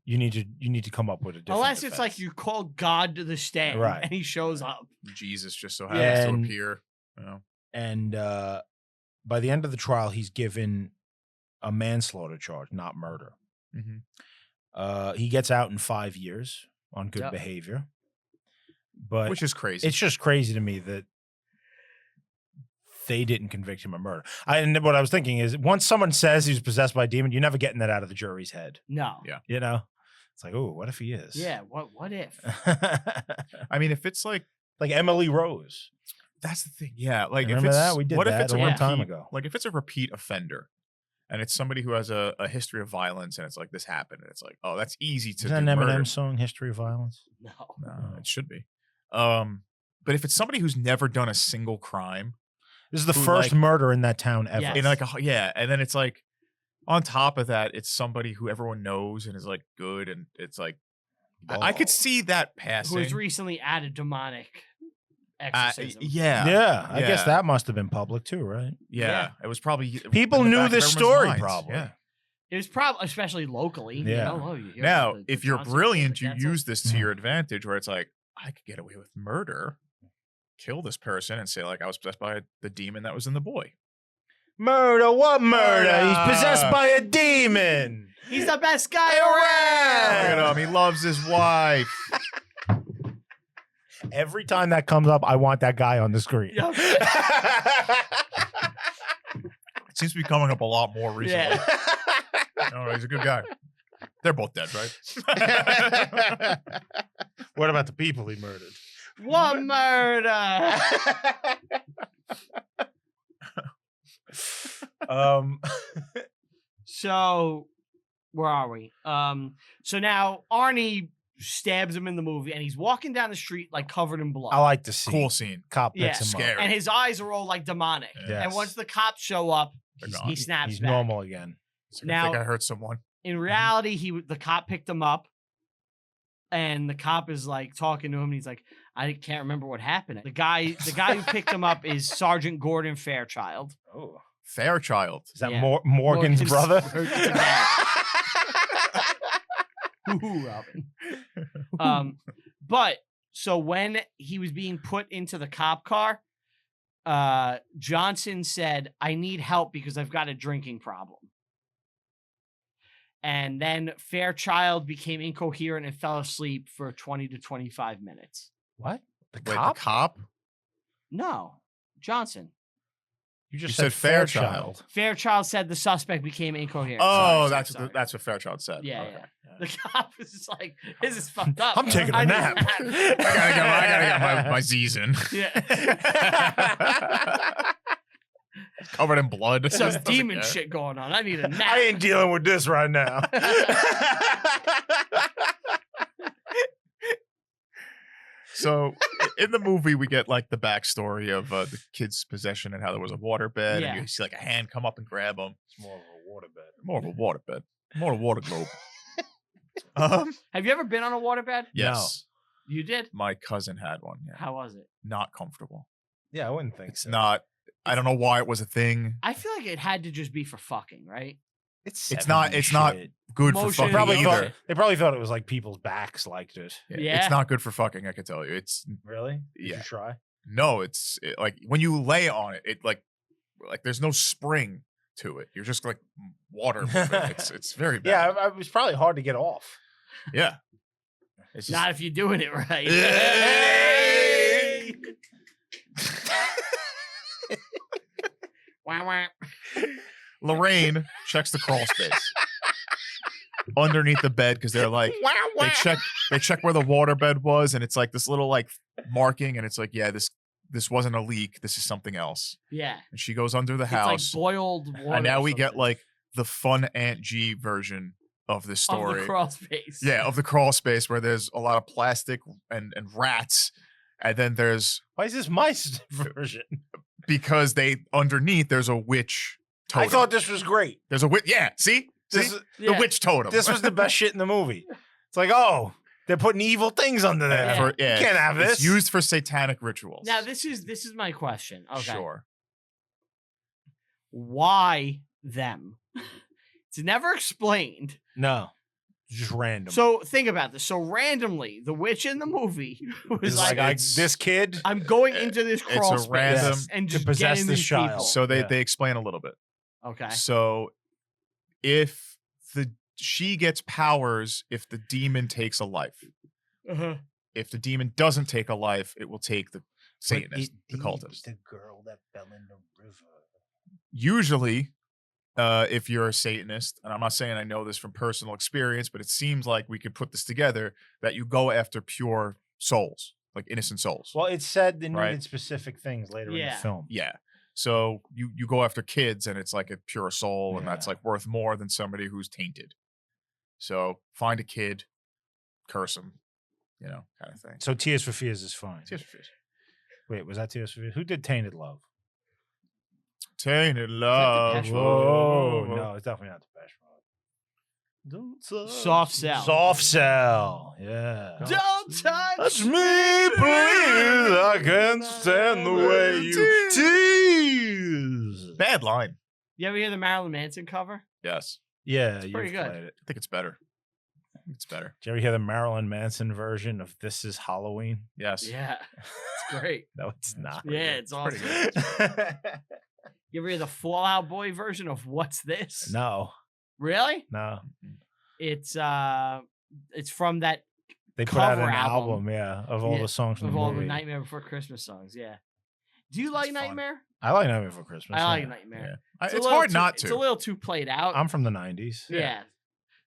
You need to come up with a different Unless it's defense. like you call God to the stand, Right. and he shows up. Jesus just so happens to And- appear. You know? And by the end of the trial, he's given a manslaughter charge, not murder. Mhm. He gets out in 5 years on good Yep. behavior. But Which is crazy. it's just crazy to me that they didn't convict him of murder. And what I was thinking is, once someone says he was possessed by a demon, you're never getting that out of the jury's head. No. Yeah. You know? It's like, oh, what if he is? Yeah. What if? I mean, if it's like, Like Emily Rose. that's the thing. Yeah. Like, if Remember it's, that? We did what that if it's a a long repeat, time ago. Like, if it's a repeat offender and it's somebody who has a history of violence, and it's like this happened, and it's like, oh, that's easy to Is that do an murder. Eminem song, History of Violence? No. No, it should be. But if it's somebody who's never done a single crime, This is the Who, first like- murder in that town ever. Yes. in like and then it's like on top of that, it's somebody who everyone knows and is like good, and it's like I could see that Who passing. has recently added demonic exorcism. Yeah, I guess that must have been public too, right? Yeah, it was probably People in the knew back of this everyone's story, minds. probably. Yeah. It was probably, especially locally. Yeah. You know, you hear Now, about the if you're Johnson brilliant, case you with Glatzel. use this to your advantage, where it's like I could get away with murder, kill this person, and say like I was possessed by the demon that was in the boy. Murder? What murder? He's possessed Murder. by a demon. He's the best guy Look around. at him. He loves his wife. Every time that comes up, I want that guy on the screen. Yeah. It seems to be coming up a lot more recently. Yeah. Oh, he's a good guy. They're both dead, right? What about the people he murdered? One murder. So, where are we? So now Arnie stabs him in the movie, and he's walking down the street like covered in blood. I like to see Cool scene. cop Yeah. picks him Scary. up. And his eyes are all like demonic. Yeah. And once the cops show up, They're he gone. snaps He's back. normal again. It's like, Now- I think I hurt someone. In reality, the cop picked him up, and the cop is like talking to him. And he's like, "I can't remember what happened." The guy who picked him up is Sergeant Gordon Fairchild. Oh, Fairchild. is that Yeah. Morgan's brother? It's a dad. Ooh, Robin. But so when he was being put into the cop car, Johnson said, "I need help because I've got a drinking problem." And then Fairchild became incoherent and fell asleep for 20 to 25 minutes. What? The Wait, cop? the cop? No, Johnson. You just You said said Fairchild. Fairchild said the suspect became incoherent. Oh, Sorry. that's what Fairchild said. Yeah, Okay. yeah. The cop is just like, "This is fucked up. I'm taking a I need nap." I gotta get my Z's in. Yeah. Covered in blood. Some Doesn't demon care. shit going on. I need a nap. I ain't dealing with this right now. So in the movie, we get like the backstory of the kid's possession and how there was a waterbed, Yeah. and you see like a hand come up and grab him. It's more of a waterbed. More of a waterbed. More of a water globe. Have you ever been on a waterbed? Yes. You did? My cousin had one. Yeah. How was it? Not comfortable. Yeah, I wouldn't think It's so. not. I don't know why it was a thing. I feel like it had to just be for fucking, right? It's not- 70s it's not shit. Good for Motion fucking Probably either. thought, they probably thought it was like people's backs liked it. Yeah. It's not good for fucking. I can tell you. It's Really? Did Yeah. you try? no. Like when you lay on it, it like there's no spring to it. You're just like water moving. It's very bad. Yeah, it was probably hard to get off. Yeah. It's Not if you're doing it right. Hey! Wah, wah. Lorraine checks the crawl space underneath the bed because they're like they check where the waterbed was, and it's like this little like marking, and it's like, yeah, this wasn't a leak, this is something else. Yeah. And she goes under the It's house, like boiled water. and now or we get something. like the fun Aunt G version of this Of story. the crawl space. Yeah, of the crawl space where there's a lot of plastic and rats, and then there's Why is this my version? because they underneath there's a witch totem. I thought this was great. There's a witch. Yeah, see, This, the Yeah. witch totem. this was the best shit in the movie. It's like, oh, they're putting evil things under there. Yeah. For- yeah, You can't have it's this. used for satanic rituals. Now this is my question. Okay. Sure. Why them? It's never explained. No, it's just random. So think about this. So randomly, the witch in the movie was it's like, like it's- this kid. "I'm going into this it's crawl a space random- and to just possess getting this these child." people." So Yeah. they explain a little bit. Okay. So if she gets powers if the demon takes a life. Uh-huh. If the demon doesn't take a life, it will take the Satanist, the cultist. The girl that fell in the river. Usually, if you're a Satanist, and I'm not saying I know this from personal experience, but it seems like we could put this together, that you go after pure souls, like innocent souls. Well, it said they needed Right. specific things later in Yeah. the film. Yeah. So you go after kids, and it's like a pure soul, and that's Yeah. like worth more than somebody who's tainted. So find a kid, curse him, kind of thing. So Tears for Fears is fine. Tears for Fears. Wait, was that Tears for Fears? Who did Tainted Love? Tainted love. Depeche Whoa, no, it's definitely not Depeche Mode. Soft Cell. Soft Cell. Yeah. Don't touch Touch me, please. I can't stand the way you tease. Bad line. You ever hear the Marilyn Manson cover? Yes. Yeah, pretty you've good. played it. I think it's better. It's better. Did you ever hear the Marilyn Manson version of This Is Halloween? Yes. Yeah, it's great. No, it's not. Yeah, it's awesome. good. You ever hear the Fallout Boy version of What's This? No, Really? no. It's from that They put out cover an album. album, yeah, of all Yeah, the songs from of the all the movie. Nightmare Before Christmas songs. Yeah. Do you like It's fun. Nightmare? I like Nightmare Before Christmas. I like yeah. Nightmare. It's a little hard too- not It's a to. little too played out. I'm from the 90s. yeah.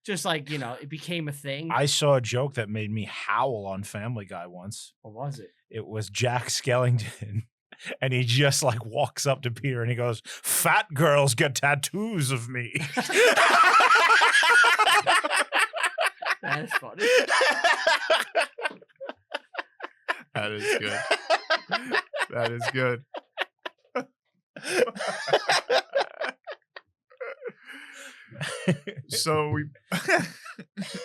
Just like, it became a thing. I saw a joke that made me howl on Family Guy once. What was it? It was Jack Skellington. And he just like walks up to Peter and he goes, "Fat girls get tattoos of me." That's funny. That is good. That is good. So we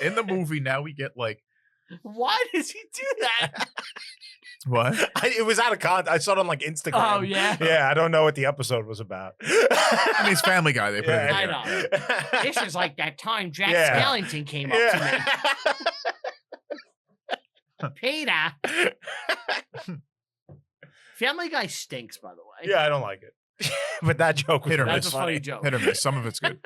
in the movie now we get like Why does he do that? what? It was out of context. I saw it on like Instagram. Oh, yeah? Yeah, I don't know what the episode was about. I mean, it's Family Guy. They put it in I there. know. This is like that time Jack Yeah. Skellington came up to me. Peter. Family Guy stinks, by the way. Yeah, I don't like it. But that joke was Hit or really That's a funny joke. Hit or miss. Some of it's good.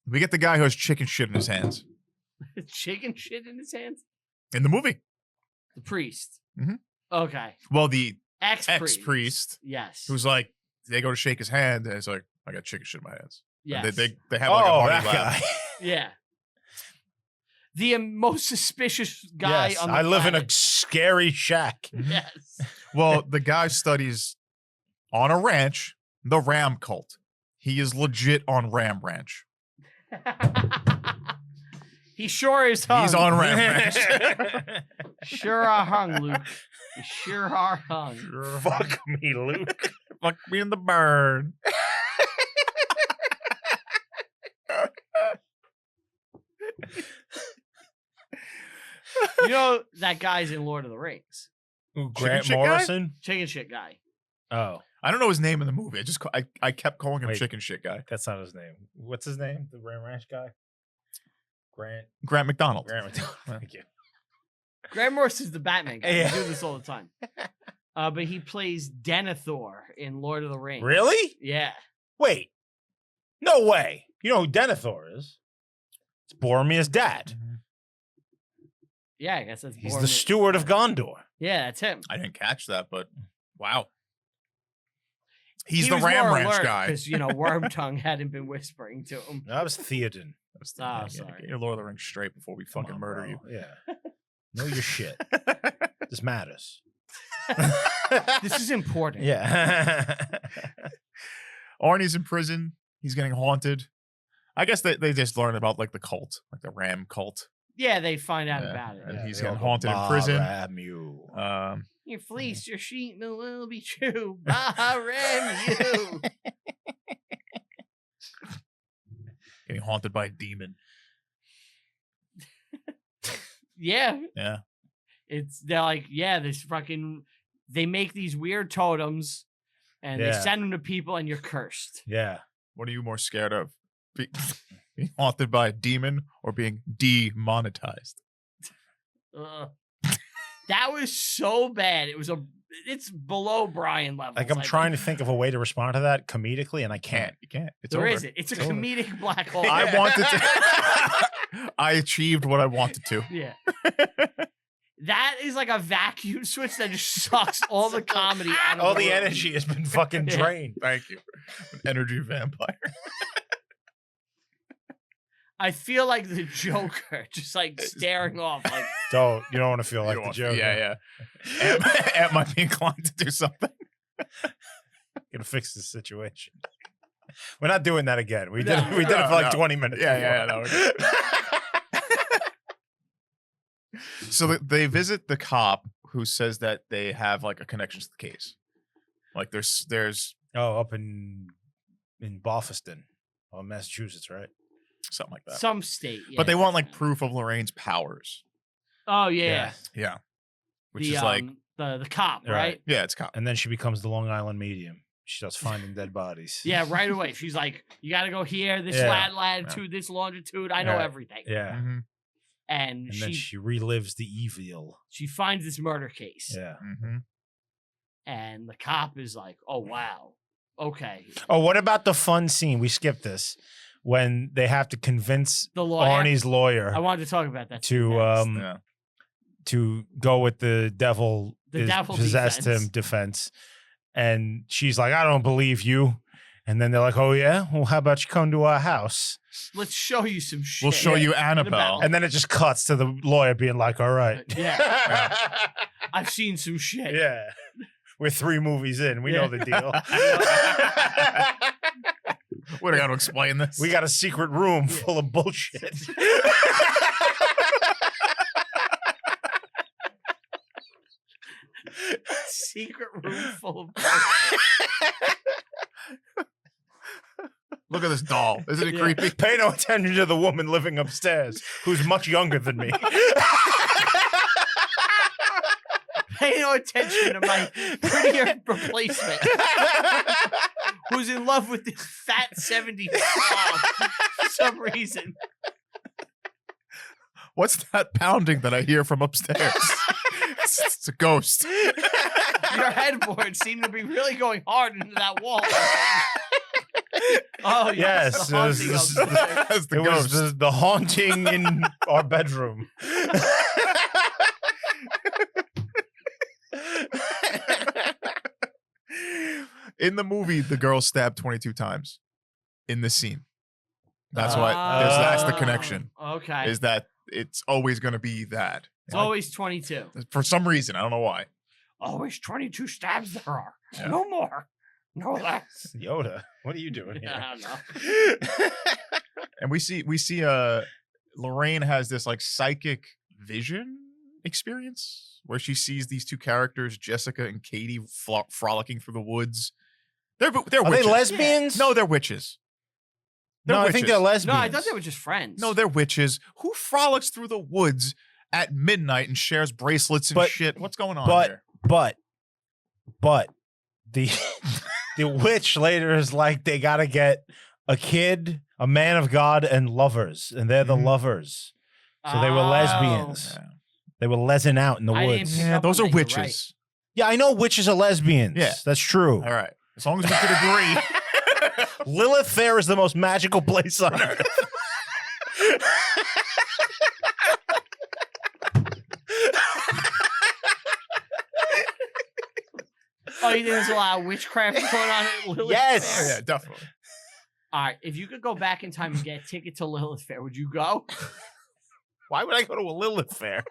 We get the guy who has chicken shit in his hands Chicken shit in his hands? in the movie. The priest. Mhm. Okay. Well, the Ex-priest. ex-priest Yes. who's like, they go to shake his hand, and it's like, I got chicken shit in my hands. And Yes. They have like a Oh, hearty that laugh. guy. Yeah. The most suspicious guy Yes, on the I live in a planet. scary shack. Yes. Well, the guy studies on a ranch, the Ram cult. He is legit on Ram Ranch. He sure is hung. He's on Ram Ranch. Sure are hung, Luke. You sure are hung. Fuck me, Luke. Fuck me in the burn. You know that guy's in Lord of the Rings. Ooh, Grant shit guy? Morrison? Chicken shit guy. Oh, I don't know his name in the movie. I kept calling him Wait. Chicken Shit Guy. that's not his name. What's his name? The Ram Ranch guy? Grant McDonald. Grant McDonald. Thank you. Grant Morrison's the Batman guy. Yeah. He do this all the time. But he plays Denethor in Lord of the Rings. Really? Yeah. Wait. No way. You know who Denethor is? It's Boromir's dad. Yeah, I guess that's He's Boromir. the steward of Gondor. Yeah, that's him. I didn't catch that, but wow. He's the Ram Ranch guy. Because, Wormtongue hadn't been whispering to him. That was Theoden. That's Oh, get sorry. your Lord of the Rings straight before we Come fucking on, murder bro. you. Yeah. Know your shit. This matters. This is important. Yeah. Arnie's in prison. He's getting haunted. I guess they just learned about like the cult, like the Ram cult. Yeah, they find out Yeah, about it. and he's they getting all go, haunted in prison. Baramu. You fleeced your sheep, it will be true. Baharam you. Getting haunted by a demon. Yeah. Yeah. They're like, yeah, they make these weird totems and they Yeah. send them to people and you're cursed. Yeah. What are you more scared of? Being haunted by a demon or being demonetized? Ugh. That was so bad. It's below Brian level. Like I'm trying to think of a way to respond to that comedically, and I can't. You can't. It's There over. isn't. It's a It's over. comedic black hole. I wanted to. I achieved what I wanted to. Yeah. That is like a vacuum switch that just sucks all the comedy out of All the the room. energy has been fucking Yeah. drained. Thank you. An energy vampire. I feel like the Joker, just like staring off. Like, You don't want to feel like You the don't- joke. Yeah. Ant might be inclined to do something. Gonna fix this situation. We're not doing that again. We did No, it for like no. 20 minutes. Yeah, before. So they visit the cop who says that they have like a connection to the case. Like there's Oh, up in Boston, Massachusetts, right? something like that. Some state. But they yeah. want like proof of Lorraine's powers. Oh yeah. Yeah. Which The is like, the cop, Right. right? yeah, it's cop. And then she becomes the Long Island medium. She starts finding dead bodies. Yeah, right away. She's like, you got to go here, this Yeah. latitude, this longitude. I know Right. everything. Yeah. Mhm. And And then she relives the evil. she finds this murder case, Yeah. Mhm. and the cop is like, "Oh wow, okay." Oh, what about the fun scene? We skipped this when they have to convince The lawyer. Arnie's lawyer I wanted to talk about that to next. Yeah. to go with the devil The devil possessed defense. him defense. And she's like, I don't believe you. And then they're like, oh yeah? Well, how about you come to our house? Let's show you some shit. We'll show you about- Annabelle. And then it just cuts to the lawyer being like, all right. Yeah. I've seen some shit. Yeah. We're 3 movies in. We know the deal. What do I got to explain this? We got a secret room full of bullshit. Secret room full of. Look at this doll. Isn't it Yeah. creepy? Pay no attention to the woman living upstairs who's much younger than me. Pay no attention to my prettier replacement, who's in love with this fat 70s slob for some reason. What's that pounding that I hear from upstairs? It's a ghost. Your headboard seemed to be really going hard into that wall. Oh yes, Yes, the haunting this is upstairs. That's the It was ghost. the haunting in our bedroom. In the movie, the girl stabbed 22 times in this scene. That's why that's the connection. Oh, okay. Is that it's always going to be that. It's always 22. For some reason, I don't know why. Always 22 stabs there are. Yeah. No more. No less. Yoda, what are you doing here? I don't know. And we see Lorraine has this like psychic vision experience where she sees these two characters, Jessica and Katie, frolicking through the woods. They're Are witches. they lesbians? No, they're witches. They're No, I think witches. they're lesbians. No, I thought they were just friends. No, they're witches. Who frolics through the woods at midnight and shares bracelets and But- shit? What's going on but here? but the the witch later is like they gotta get a kid, a man of God, and lovers, and they're the Mhm. lovers. So they were Oh. lesbians. Yeah. They were lesing out in the I didn't woods. pick Yeah, up those on are that, you're witches. right. Yeah, I know witches are lesbians. Yeah. That's true. All right. As long as we could agree. Lilith Fair is the most magical place on earth. Oh, you think there's a lot of witchcraft going on at Lilith Yes. Fair? Yeah, definitely. All right, if you could go back in time and get a ticket to Lilith Fair, would you go? Why would I go to a Lilith Fair?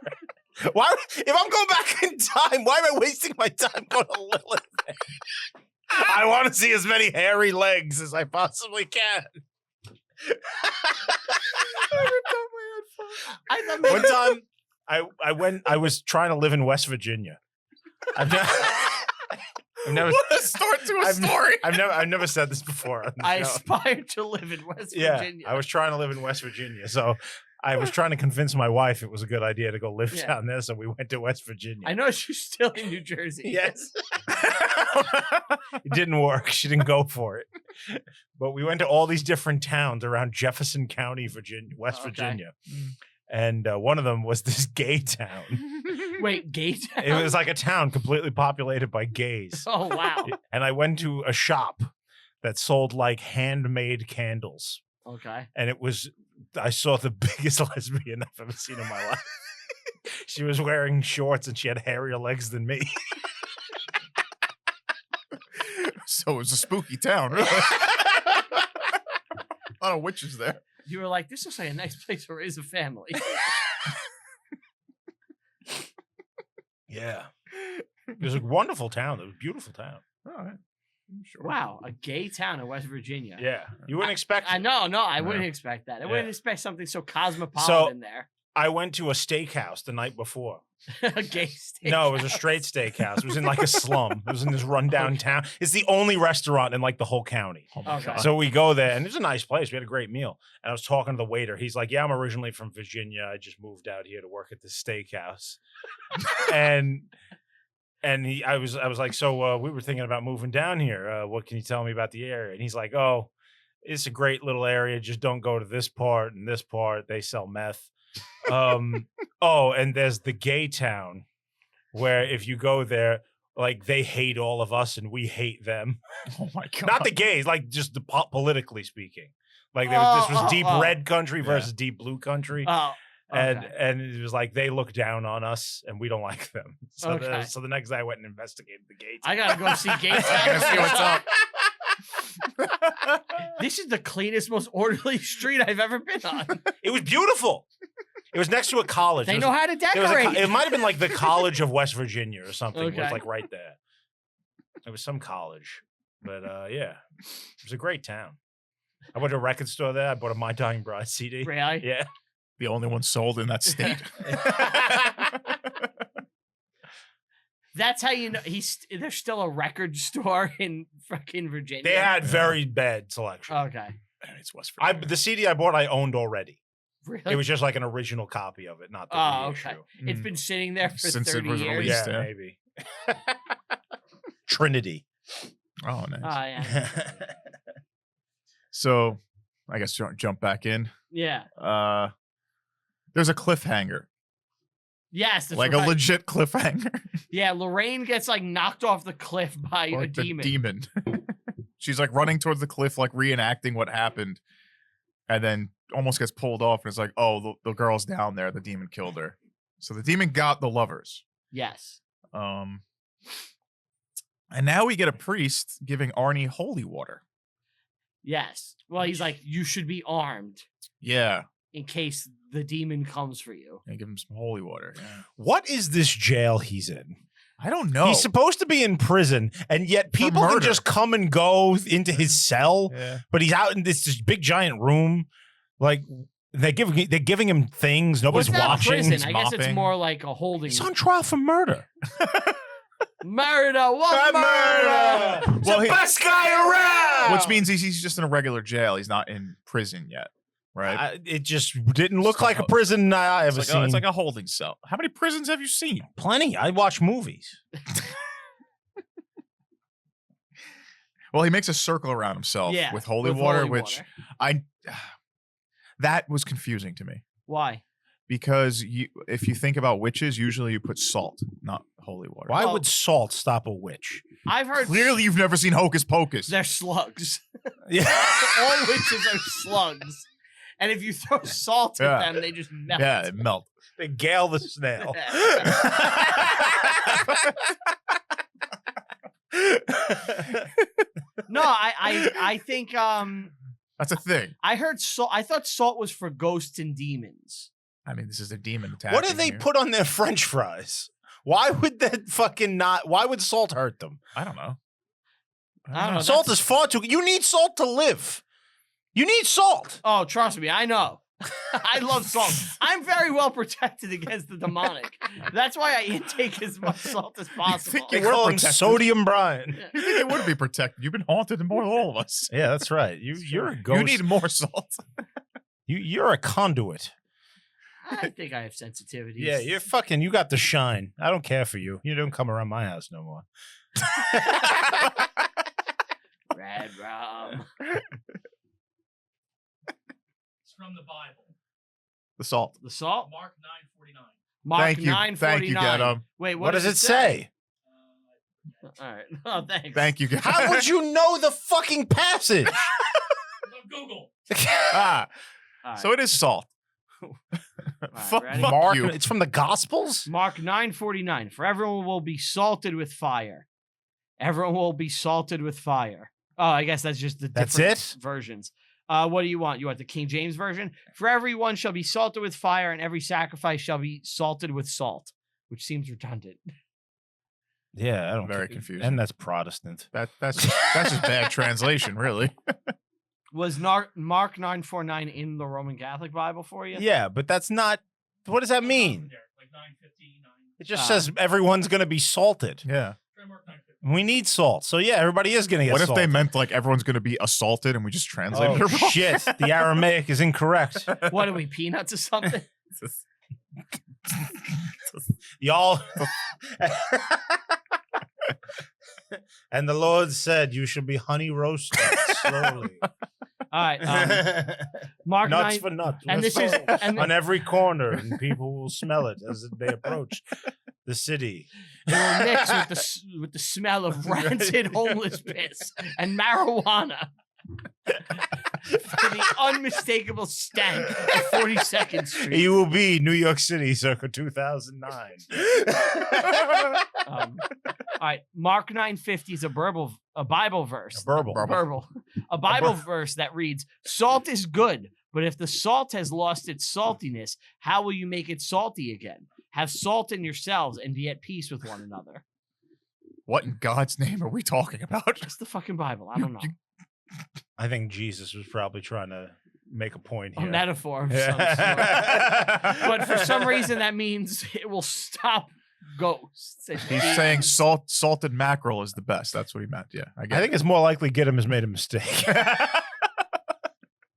Why? If I'm going back in time, why am I wasting my time going to Lilith Fair? I want to see as many hairy legs as I possibly can. I thought One time, I was trying to live in West Virginia. I've never, What a start to a I've story. I've never said this before on the I show. aspired to live in West Yeah, Virginia. I was trying to live in West Virginia, so I was trying to convince my wife it was a good idea to go live Yeah. down there. So we went to West Virginia. I know she's still in New Jersey. Yes. It didn't work. She didn't go for it. But we went to all these different towns around Jefferson County, Virginia, West Okay. Virginia. And one of them was this gay town. Wait, gay town? It was like a town completely populated by gays. Oh, wow. And I went to a shop that sold like handmade candles. Okay. And I saw the biggest lesbian I've ever seen in my life. She was wearing shorts and she had hairier legs than me. So it was a spooky town, really. A lot of witches there. You were like, this looks like a nice place to raise a family. Yeah. It was a wonderful town. It was a beautiful town. All right. Sure. Wow, a gay town in West Virginia. Yeah, you wouldn't expect. I it. know, I Yeah. wouldn't expect that. I Yeah. wouldn't expect something so cosmopolitan there. I went to a steakhouse the night before. A gay steak. No, it was a straight steakhouse. It was in like a slum. It was in this rundown town. It's the only restaurant in like the whole county. Oh my Okay. God. So we go there, and it's a nice place. We had a great meal. And I was talking to the waiter. He's like, "Yeah, I'm originally from Virginia. I just moved out here to work at this steakhouse." and I was like, "So we were thinking about moving down here. What can you tell me about the area?" And he's like, "Oh, it's a great little area. Just don't go to this part and this part. They sell meth." Oh, and there's the gay town where if you go there, like they hate all of us and we hate them. Oh my God. Not the gays, like just the politically speaking. Like this was deep red country Yeah. versus deep blue country. Oh, okay. And it was like they look down on us and we don't like them. So Okay. so the next day I went and investigated the gay I town. gotta go see gay I town. gotta see what's up. This is the cleanest, most orderly street I've ever been on. It was beautiful. It was next to a college. They It was- know how to There was decorate. it might have been like the College of West Virginia or something. It was Okay. like right there. It was some college. But yeah, it was a great town. I went to a record store there. I bought a My Dying Bride CD. Really? Yeah. The only one sold in that state. That's how you know there's still a record store in fucking Virginia. They had very bad selection. Okay. It's West Virginia. The CD I bought, I owned already. Really? It was just like an original copy of it, not the Oh, reissue. okay. It's been sitting there for Since it 30 was years. released. Yeah, Yeah. maybe. Trinity. Oh, nice. Oh, yeah. So, I guess jump back in. Yeah. There's a cliffhanger, Yes. That's like right. a legit cliffhanger. Yeah, Lorraine gets like knocked off the cliff by a Like the demon. demon. She's like running towards the cliff, like reenacting what happened, and then almost gets pulled off. And it's like, oh, the girl's down there. The demon killed her. So the demon got the lovers. Yes. And now we get a priest giving Arnie holy water. Yes. Well, he's like, you should be armed Yeah, in case the demon comes for you. and give him some holy water. Yeah. What is this jail he's in? I don't know. He's supposed to be in prison, and yet people can murder. just come and go into his cell. Yeah. But he's out in this big giant room. Like they're giving him things. Nobody's What's that watching. prison? He's I guess it's mopping. more like a holding. He's on trial for murder. Murder! What Murder! murder? Well, the best guy around. Which means he's just in a regular jail. He's not in prison yet, right? It just didn't look like a prison I ever it's, seen. it's like a holding cell. How many prisons have you seen? Plenty. I watch movies. Well, he makes a circle around himself Yeah, with holy with water, holy which water. that was confusing to me Why? because if you think about witches, usually you put salt, not holy water. Why Well- would salt stop a witch? I've heard Clearly, you've never seen Hocus Pocus. they're slugs. Yeah. All witches are slugs. And if you throw salt at Yeah. them, they just melt. Yeah, it melt. They Gale the snail. No, I think That's a thing. I heard salt. I thought salt was for ghosts and demons. I mean, this is a demon attacking. What do they you. put on their French fries? Why would that fucking not? Why would salt hurt them? I don't know. I don't know. Salt that's- is far too. You need salt to live. You need salt. Oh, trust me, I know. I love salt. I'm very well protected against the demonic. That's why I intake as much salt as possible. think They you were call him protected. Sodium Brian. You think it would be protected? You've been haunted more than all of us. Yeah, that's right. You're a ghost. You need more salt. You're a conduit. I think I have sensitivities. Yeah, you're fucking. You got the shine. I don't care for you. You don't come around my house no more. Red rum. It's from the Bible. The salt. The salt. Mark 9:49. Mark Thank you. 9:49. Thank you, Gadam. Wait, What does it say? All right. Oh, thanks. Thank you, guys. How would you know the fucking passage? On Google. Ah, All right. so it is salt. Fuck, ready? fuck Mark, you. it's from the Gospels. Mark 9:49. For everyone will be salted with fire. Everyone will be salted with fire. Oh, I guess that's just the That's different it? versions. What do you want? You want the King James version? For everyone shall be salted with fire, and every sacrifice shall be salted with salt, which seems redundant. Yeah, I don't Very care. confusing. And that's Protestant. That's just bad translation, really. Was Mark 949 in the Roman Catholic Bible for you? Yeah, but that's not. What does that mean? Like 959. It just says everyone's going to be salted. Yeah. Try mark 950. We need salt. So yeah, everybody is going to get What if salted. they meant like everyone's going to be assaulted and we just translated it Oh, wrong? shit. The Aramaic is incorrect. What are we, peanuts or something? Y'all. And the Lord said, you should be honey roasted slowly. All right. Mark Nuts 9, for nuts. and this is and on every corner, and people will smell it as they approach the city. it will mix with the smell of rancid homeless piss and marijuana. For the unmistakable stank of 42nd Street. You will be New York City circa 2009. All right, Mark 950 is a Bible verse. A Bible verse that reads, "Salt is good, but if the salt has lost its saltiness, how will you make it salty again? Have salt in yourselves and be at peace with one another." What in God's name are we talking about? It's the fucking Bible. I don't know. I think Jesus was probably trying to make a point A here. metaphor of some sort. But for some reason, that means it will stop ghosts. and He's demons. saying salted mackerel is the best. That's what he meant. Yeah, I I think it's more likely Gidim has made a mistake. I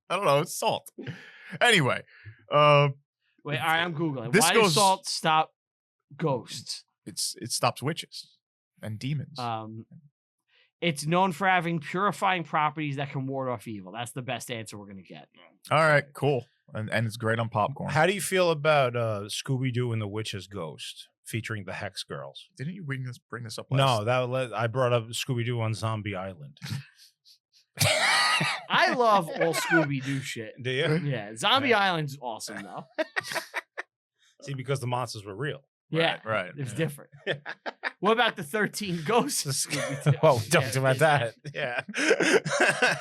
don't know. It's salt. Anyway, Wait, all right, I'm Googling. This Why goes- does salt stop ghosts? it stops witches and demons. It's known for having purifying properties that can ward off evil. That's the best answer we're going to get. All right, cool. And it's great on popcorn. How do you feel about Scooby-Doo and the Witch's Ghost featuring the Hex Girls? Didn't you bring this up No, I brought up Scooby-Doo on Zombie Island. I love all Scooby-Doo shit. Do you? Yeah, Zombie Island's awesome, though. See, because the monsters were real. Yeah, Right. it's different. What about the 13 ghosts of Scooby-Doo? Well, we talked Yeah, about there's that.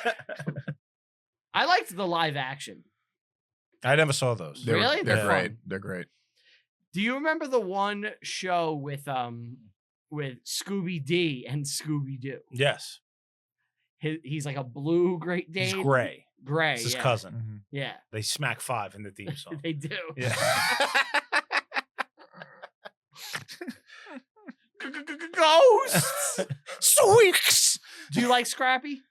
Yeah. I liked the live action. I never saw those. Really? They're They're great. fun. They're great. Do you remember the one show with Scooby D and Scooby Doo? Yes. He's like a blue Great Dane. He's gray. Gray. It's his yeah. cousin. Mhm. Yeah, They smack 5 in the theme song. they do. Yeah. Ghosts. Sweeks. Do you like Scrappy?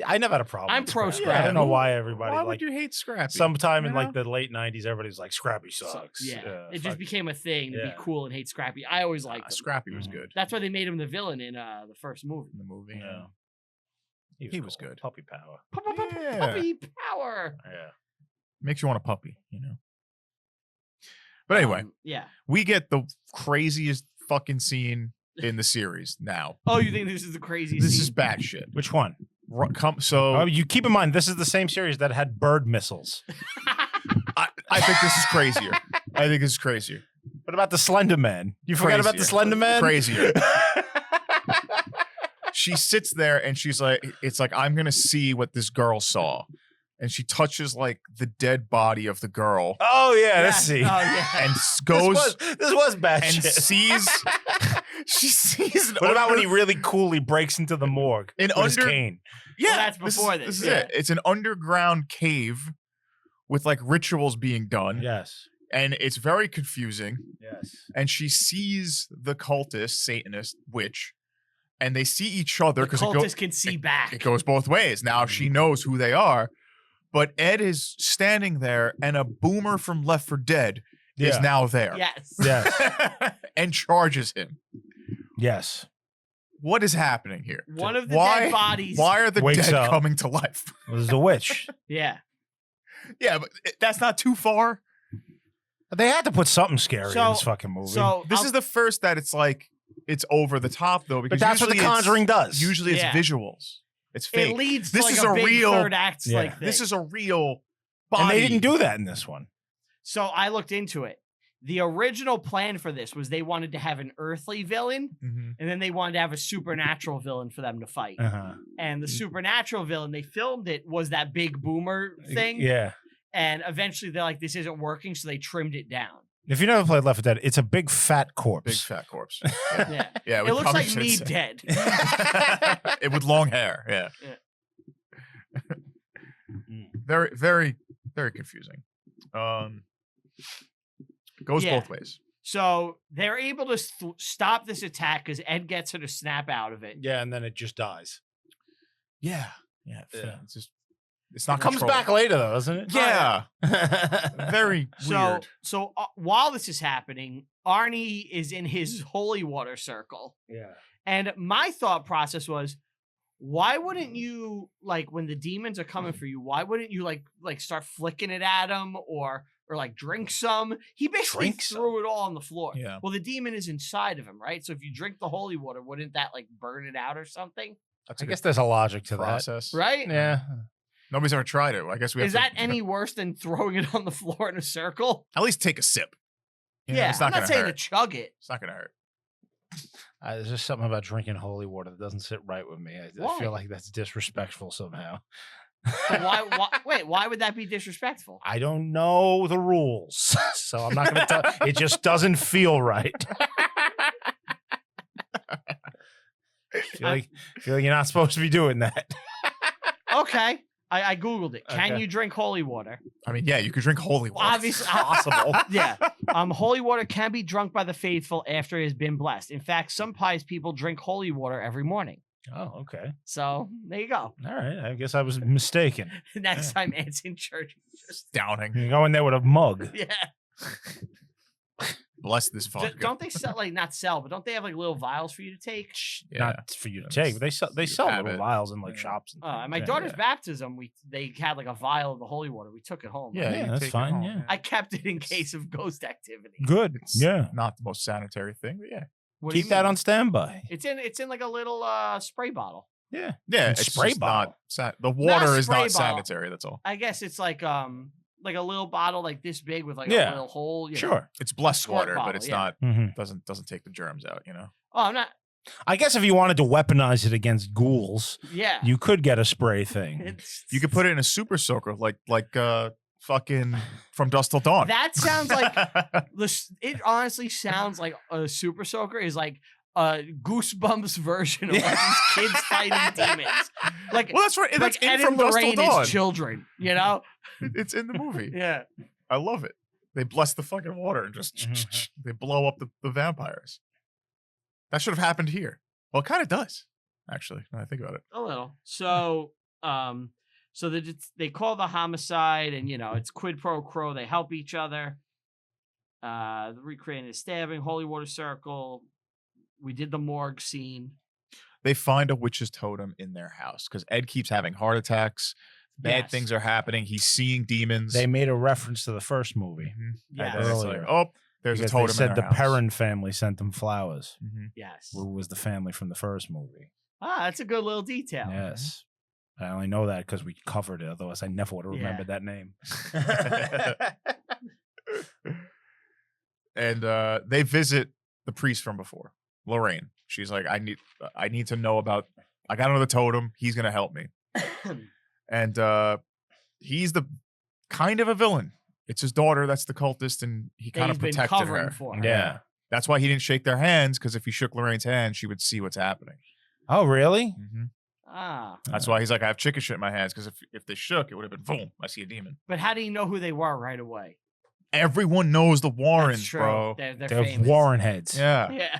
I never had a problem. I'm with pro Scrappy. Scrappy. I don't know why everybody Why like would you hate Scrappy? sometime in you like know? the late 90s, everybody's like Scrappy sucks. Yeah, it just fuck. became a thing to be Yeah. cool and hate Scrappy. I always liked him. Scrappy was Mhm. good That's why they made him the villain in the first movie. in the movie. Yeah. He was cool. good. Puppy power. Yeah. Puppy power. Yeah. Makes you want a puppy, you know. But anyway, Yeah. we get the craziest fucking scene in the series now. Oh, you think this is the craziest? This scene? is bad shit. Which one? So Oh, you keep in mind, this is the same series that had bird missiles. I think this is crazier. I think this is crazier. What about the Slender Man? You forgot about the Crazier. Slender Man? Crazier. She sits there and she's like, it's like, I'm gonna see what this girl saw. And she touches like the dead body of the girl Oh yeah, let's Yes. see. Oh yeah. and goes This was bad and shit. sees she sees What about when he really coolly breaks into the morgue In with his under- cane? Yeah, that's before this, This is yeah. it. It's an underground cave with like rituals being done. Yes. And it's very confusing. Yes. And she sees the cultist, Satanist, witch, and they see each other The because cultist can see it back. goes both ways. Now she knows who they are, but Ed is standing there, and a boomer from Left 4 Dead is Yeah. now there. Yes. Yes. And charges him. Yes. What is happening here? One of the Why- dead bodies. Why are the Wakes dead up. coming to life? It was the witch. Yeah. Yeah, but that's not too far. They had to put something scary So- in this fucking movie. So This I'll- is the first that it's like it's over the top though, because but that's what The usually it's- Conjuring does. Usually it's Yeah. visuals. It's fake. it leads This to like is a a big real- third act Yeah. like This thing. is a real body. and they didn't do that in this one. So I looked into it. The original plan for this was they wanted to have an earthly villain, Mhm. and then they wanted to have a supernatural villain for them to fight. Uh-huh. And the supernatural villain, they filmed it, was that big boomer thing. Yeah. And eventually they're like, this isn't working, so they trimmed it down. If you never played Left 4 Dead, it's a big fat corpse. Big fat corpse. Yeah. Yeah, It looks like me dead. It with long hair. Yeah. Very, very, very confusing. Goes Yeah. both ways. So they're able to stop this attack because Ed gets her to snap out of it. Yeah, and then it just dies. Yeah. Yeah. It's just. It's not. It comes back later, though, doesn't it? Yeah. Very weird. So while this is happening, Arne is in his holy water circle. Yeah. And my thought process was, why wouldn't you, like, when the demons are coming for you, why wouldn't you like start flicking it at them or like drink some? He basically threw it all on the floor. Yeah. Well, the demon is inside of him, right? So if you drink the holy water, wouldn't that like burn it out or something? That's I guess there's a logic to process, Right? Yeah. Nobody's ever tried it. I guess we have Is that any worse than throwing it on the floor in a circle? At least take a sip. You know, Yeah, it's I'm not gonna saying hurt. to chug it. It's not gonna hurt. There's just something about drinking holy water that doesn't sit right with me. I Why? feel like that's disrespectful somehow. So why would that be disrespectful? I don't know the rules, so I'm not going to tell. It just doesn't feel right. feel like you're not supposed to be doing that. Okay. I Googled it. Can Okay. you drink holy water? I mean, yeah, you could drink holy water. Obviously, possible. Yeah. Holy water can be drunk by the faithful after it has been blessed. In fact, some pious people drink holy water every morning. Oh, okay. So there you go. All right. I guess I was mistaken. Next time Ed's in church, just Downing. You go in there with a mug. yeah. Bless this vodka. Don't they sell not sell, but don't they have like little vials for you to take? Yeah. Not for you to That's- take. But they you sell have little it. vials in like Yeah. shops. And At my things. daughter's yeah. baptism, they had like a vial of the holy water. We took it home. Yeah, Yeah, you that's take it fine, home, yeah. I kept it in case of ghost activity. Good. It's Yeah. not the most sanitary thing, but yeah. What do Keep you that mean? on standby. It's in like a little spray bottle. Yeah. Yeah, And it's spray just bottle. the water is spray not bottle. sanitary, that's all. I guess it's like a little bottle like this big with like Yeah. a little hole. You know. Sure. It's blessed Squirt water, bottle, but it's yeah. not doesn't take the germs out, you know. Oh, I'm not. I guess if you wanted to weaponize it against ghouls, Yeah. you could get a spray thing. It's, You could put it in a super soaker like fucking From Dusk Till Dawn. that sounds like it honestly sounds like a super soaker is like a Goosebumps version of like these kids fighting demons. Like, well, that's right. That's like in Ed From and Dusk Till Lorraine Dawn. as children, you know? It's in the movie. Yeah. I love it. They bless the fucking water and just they blow up the vampires. That should have happened here. Well, it kind of does, actually. When I think about it. A little. So, they call the homicide, and it's quid pro quo. They help each other. Recreating the stabbing, holy water circle. We did the morgue scene. They find a witch's totem in their house because Ed keeps having heart attacks. Bad Yes. things are happening. He's seeing demons. They made a reference to the first movie. Mhm. Yes. And then it's like, Earlier. oh, there's Because a totem they said in the their house. Perrin family sent them flowers. Mhm. Yes. Who was the family from the first movie? That's a good little detail. Yes. I only know that because we covered it. Otherwise, I never would have Yeah. remembered that name. And they visit the priest from before, Lorraine. She's like, I need to know about. I got another totem. He's gonna help me. And he's the kind of a villain. It's his daughter that's the cultist, and he kind of He's been protected covering her. for her. Yeah. That's why he didn't shake their hands, because if he shook Lorraine's hand, she would see what's happening. Oh, really? That's why he's like, I have chicken shit in my hands, because if they shook, it would have been boom. I see a demon. But how do you know who they were right away? Everyone knows the Warrens, That's true. bro. They're They're famous. Warren heads. Yeah. Yeah.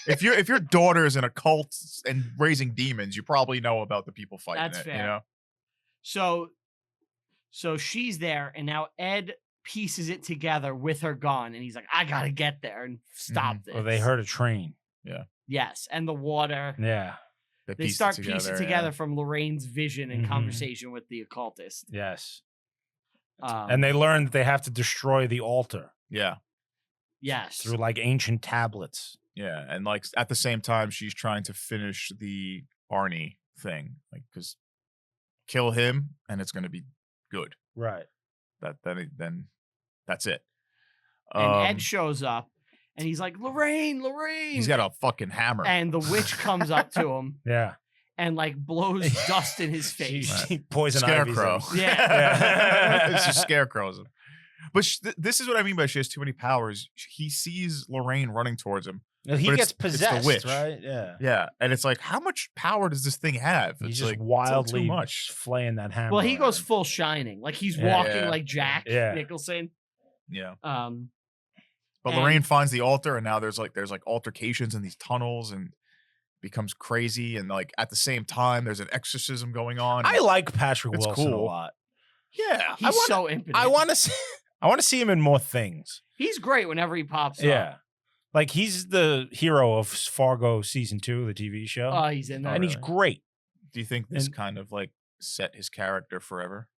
If your daughter is in a cult and raising demons, you probably know about the people fighting That's it. fair. You know. So she's there, and now Ed pieces it together with her gun, and he's like, I gotta get there and stop this. Well, they heard a train. Yes, and the water. Yeah. They piece it start piecing yeah. together from Lorraine's vision and Mhm. conversation with the occultist. Yes. Um, And they learned that they have to destroy the altar Yeah. yes, through like ancient tablets. Yeah. And like at the same time, she's trying to finish the Arne thing, like because kill him and it's going to be good. Right. Then that's it. and Ed shows up, and he's like, Lorraine. He's got a fucking hammer. And the witch comes up to him Yeah. and like blows dust in his face. Poison Scarecrow. ivy's in. Yeah. It's just scarecrows him. But this is what I mean by she has too many powers. He sees Lorraine running towards him. He But gets it's the possessed, witch. right? Yeah. Yeah, and it's like, how much power does this thing have? He's It's just like, it's wildly too much. flaying that hammer. Well, he goes around. full Shining, like he's Yeah. walking Yeah. like Jack Yeah. Nicholson. Yeah. And- But Lorraine finds the altar, and now there's like altercations in these tunnels, and becomes crazy. And like at the same time, there's an exorcism going on. I like Patrick It's Wilson a cool. lot. Yeah, He's so impotent. I want to see him in more things. He's great whenever he pops Yeah. up. Like he's the hero of Fargo season 2, the TV show. Oh, he's in there. and he's great. Do you think this And- kind of like set his character forever?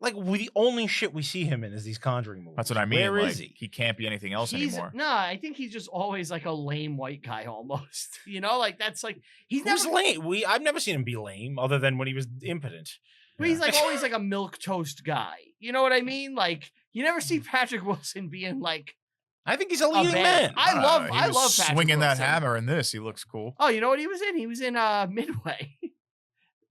Like the only shit we see him in is these Conjuring movies. That's what I mean. Where like, is he? He can't be anything else anymore. No, I think he's just always like a lame white guy almost. You know, like that's like he's Who's never lame? I've never seen him be lame other than when he was impotent. but he's like always like a milk toast guy. You know what I mean? Like you never see Patrick Wilson being like I think he's a a leading bad- man. I He love was Patrick swinging that Wilson. hammer in this. He looks cool. Oh, you know what he was in? He was in Midway.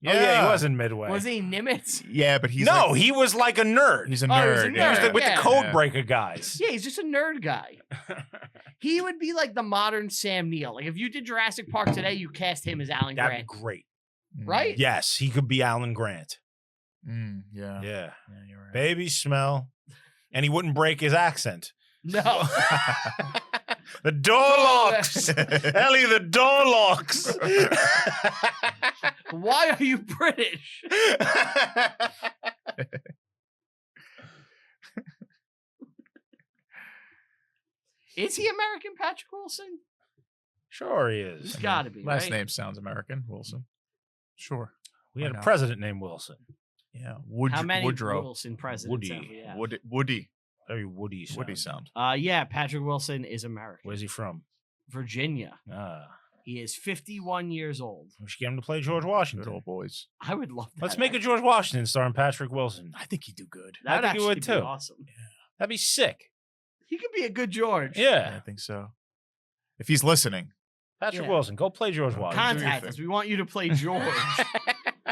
Oh, yeah, he was in Midway. Was he Nimitz? Yeah, but he's no, like, he was like a nerd. he's a Oh, he was a nerd. nerd. yeah. with Yeah. the code Yeah. breaker guys. Yeah, he's just a nerd guy. He would be like the modern Sam Neill. Like if you did Jurassic Park today, you cast him as Alan That'd be Grant, great. right? Yes, he could be Alan Grant. Yeah. Yeah. Yeah, you're right. Baby smell. And he wouldn't break his accent. No. The door locks. Ellie, the door locks. Why are you British? Is he American, Patrick Wilson? Sure he is. He's got to be. Last right? name sounds American. Wilson. Sure. We had Why a not? president named Wilson. Yeah. How many Woodrow. Wilson presidents Woody. have we had? Woody. Very woody sound. Woody sound. Yeah, Patrick Wilson is American. Where's he from? Virginia. Ah. He is 51 years old. We should get him to play George Good Washington. old boys. I would love that. Let's make a George Washington starring Patrick Wilson. I think he'd do good. That would I think he would actually be too. awesome. That'd be sick. He could be a good George. Yeah. I think so. If he's listening, Patrick Yeah. Wilson, go play George Washington. do your Contact thing. us. We want you to play George.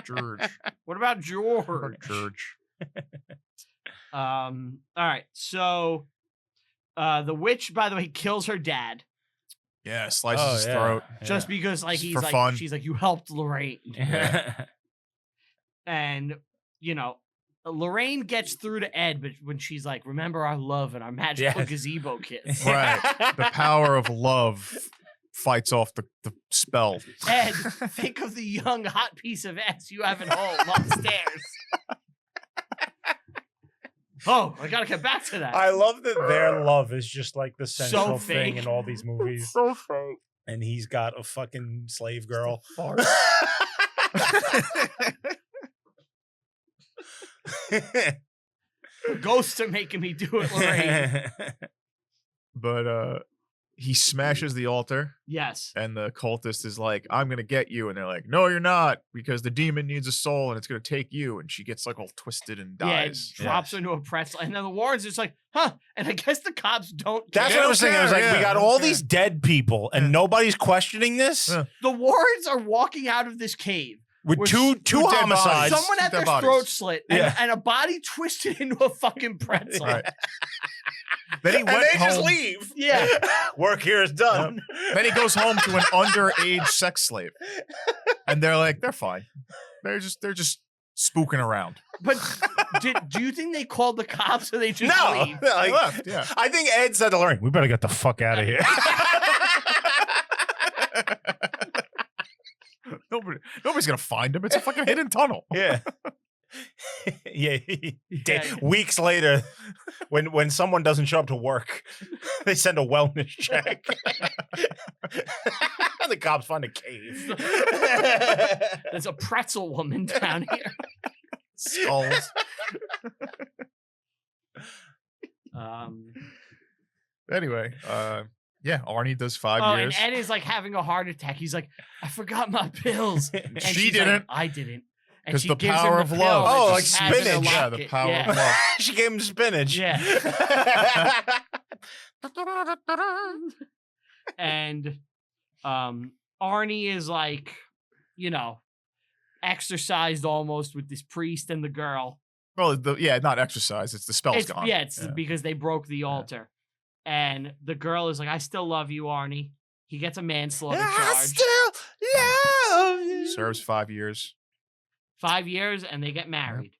George. What about George? George. All right. So the witch, by the way, kills her dad Yeah, slices his throat. just because like Just he's for like fun. she's like, you helped Lorraine. Yeah. And you know, Lorraine gets through to Ed, but when she's like, remember our love and our magical Yes. gazebo kiss. Right. The power of love fights off the spell. Ed, think of the young hot piece of ass you have at home upstairs. Oh, I gotta get back to that. I love that their love is just like the So central thing fake. in all these movies. So fake. And he's got a fucking slave girl. Ghosts are making me do it, Lorraine. But he smashes the altar, Yes. and the cultist is like, I'm gonna get you. And they're like, no, you're not, because the demon needs a soul and it's gonna take you. And she gets like all twisted and Yeah, it dies. drops her into a pretzel. And then the Warrens is like, huh. And I guess the cops don't That's care. what I was saying. I was like, we Yeah, got don't all care. these dead people and nobody's questioning this Yeah. The Warrens are walking out of this cave. with With two two dead homicides. bodies. Someone had Dead their bodies. throat slit and, Yeah. and a body twisted into a fucking pretzel. Right. Then he and went they just home. leave. Yeah. Work here is done. Then he goes home to an underage sex slave, and they're like, they're fine. They're just spooking around. But do you think they called the cops or they just No, leave? They like, left. Yeah. I think Ed said to Lorraine, "We better get the fuck out of here." Nobody's gonna find him. It's a fucking hidden tunnel. Yeah. Yeah. Yeah. Weeks later, when someone doesn't show up to work, they send a wellness check. The cops find a cave. There's a pretzel woman down here. Skulls. Anyway, yeah, Arnie does 5 years. And Ed is like having a heart attack. He's like, I forgot my pills. And She she's like, didn't. I didn't. And 'Cause she the gives him power the of pill love. and Oh, she like has in a spinach. Yeah, locket. the power Yeah. of love. She gave him spinach. Yeah. And Arnie is like, you know, exercised almost with this priest and the girl. Well, not exercise. It's the spell's gone. Yeah, it's because they broke the altar. And the girl is like, I still love you, Arnie. He gets a manslaughter charge. I still love you. Serves 5 years. 5 years, and they get married.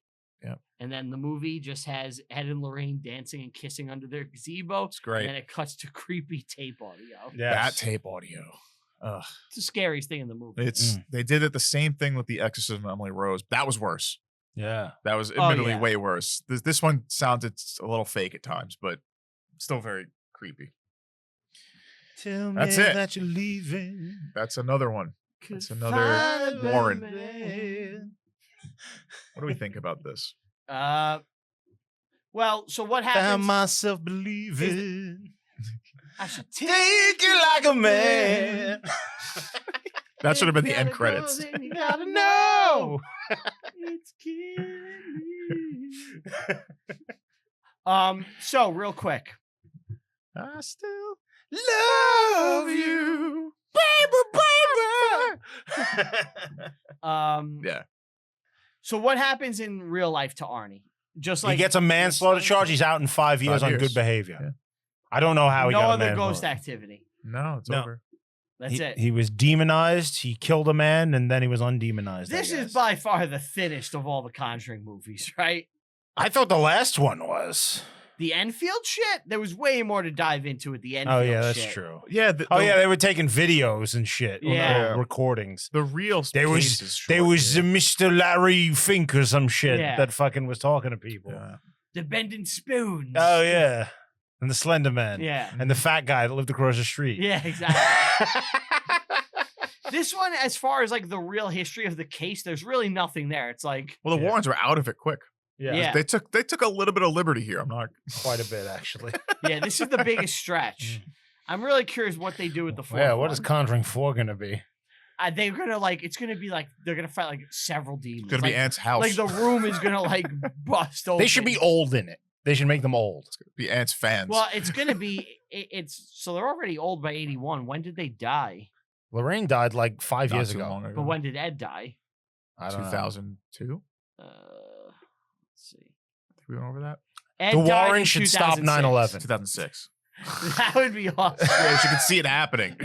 Yep. And then the movie just has Ed and Lorraine dancing and kissing under their gazebo. It's great. And then it cuts to creepy tape audio. That tape audio. Ugh. It's the scariest thing in the movie. They did it the same thing with The Exorcism of Emily Rose. That was worse. Yeah. That was admittedly way worse. This one sounded a little fake at times, but still very creepy. Tell That's me it. that you're leaving. That's another one. That's another Warren. What do we think about this? Well, so what happens? Found myself believing. I should Take you like a man. That should have been the end credits. You gotta know. It's killing me. So real quick. I still Love you. Baby. Yeah. So what happens in real life to Arnie? Just like He gets a manslaughter charge. He's out in 5 years 5 on years. good behavior. Yeah. I don't know how he no got a other manslaughter. ghost activity. No, it's over. That's it. He was demonized. He killed a man, and then he was undemonized. This is by far the thinnest of all the Conjuring movies, right? I thought the last one was. The Enfield shit, there was way more to dive into with the Enfield Oh shit. yeah, that's true. Yeah. They were taking videos and shit. Yeah. Recordings. The real There was Mr. Larry Fink or some shit Yeah. that fucking was talking to people. Yeah. The bending spoons. Oh yeah, and the Slender Man. Yeah. And the fat guy that lived across the street. Yeah, exactly. This one, as far as like the real history of the case, there's really nothing there. It's like, Well, the Warrens were out of it quick. Yeah. They took a little bit of liberty here. I'm not Quite a bit actually. yeah, this is the biggest stretch. I'm really curious what they do with the fourth Yeah, what one. is Conjuring 4 gonna be? They're gonna like, it's gonna be like they're gonna fight like several demons. It's gonna like, be Aunt's house. Like the room is gonna like bust open. They should be old in it. They should make them old. be Aunt's fans. Well, it's gonna be. It's so they're already old by 81. When did they die? Lorraine died like 5 Not years too ago. long ago. But when did Ed die? I don't know. 2002. Let's see. We went over that. Ed The died Warren in should stop 2006. 9/11. 2006. That would be awesome. Yeah, you can see it happening.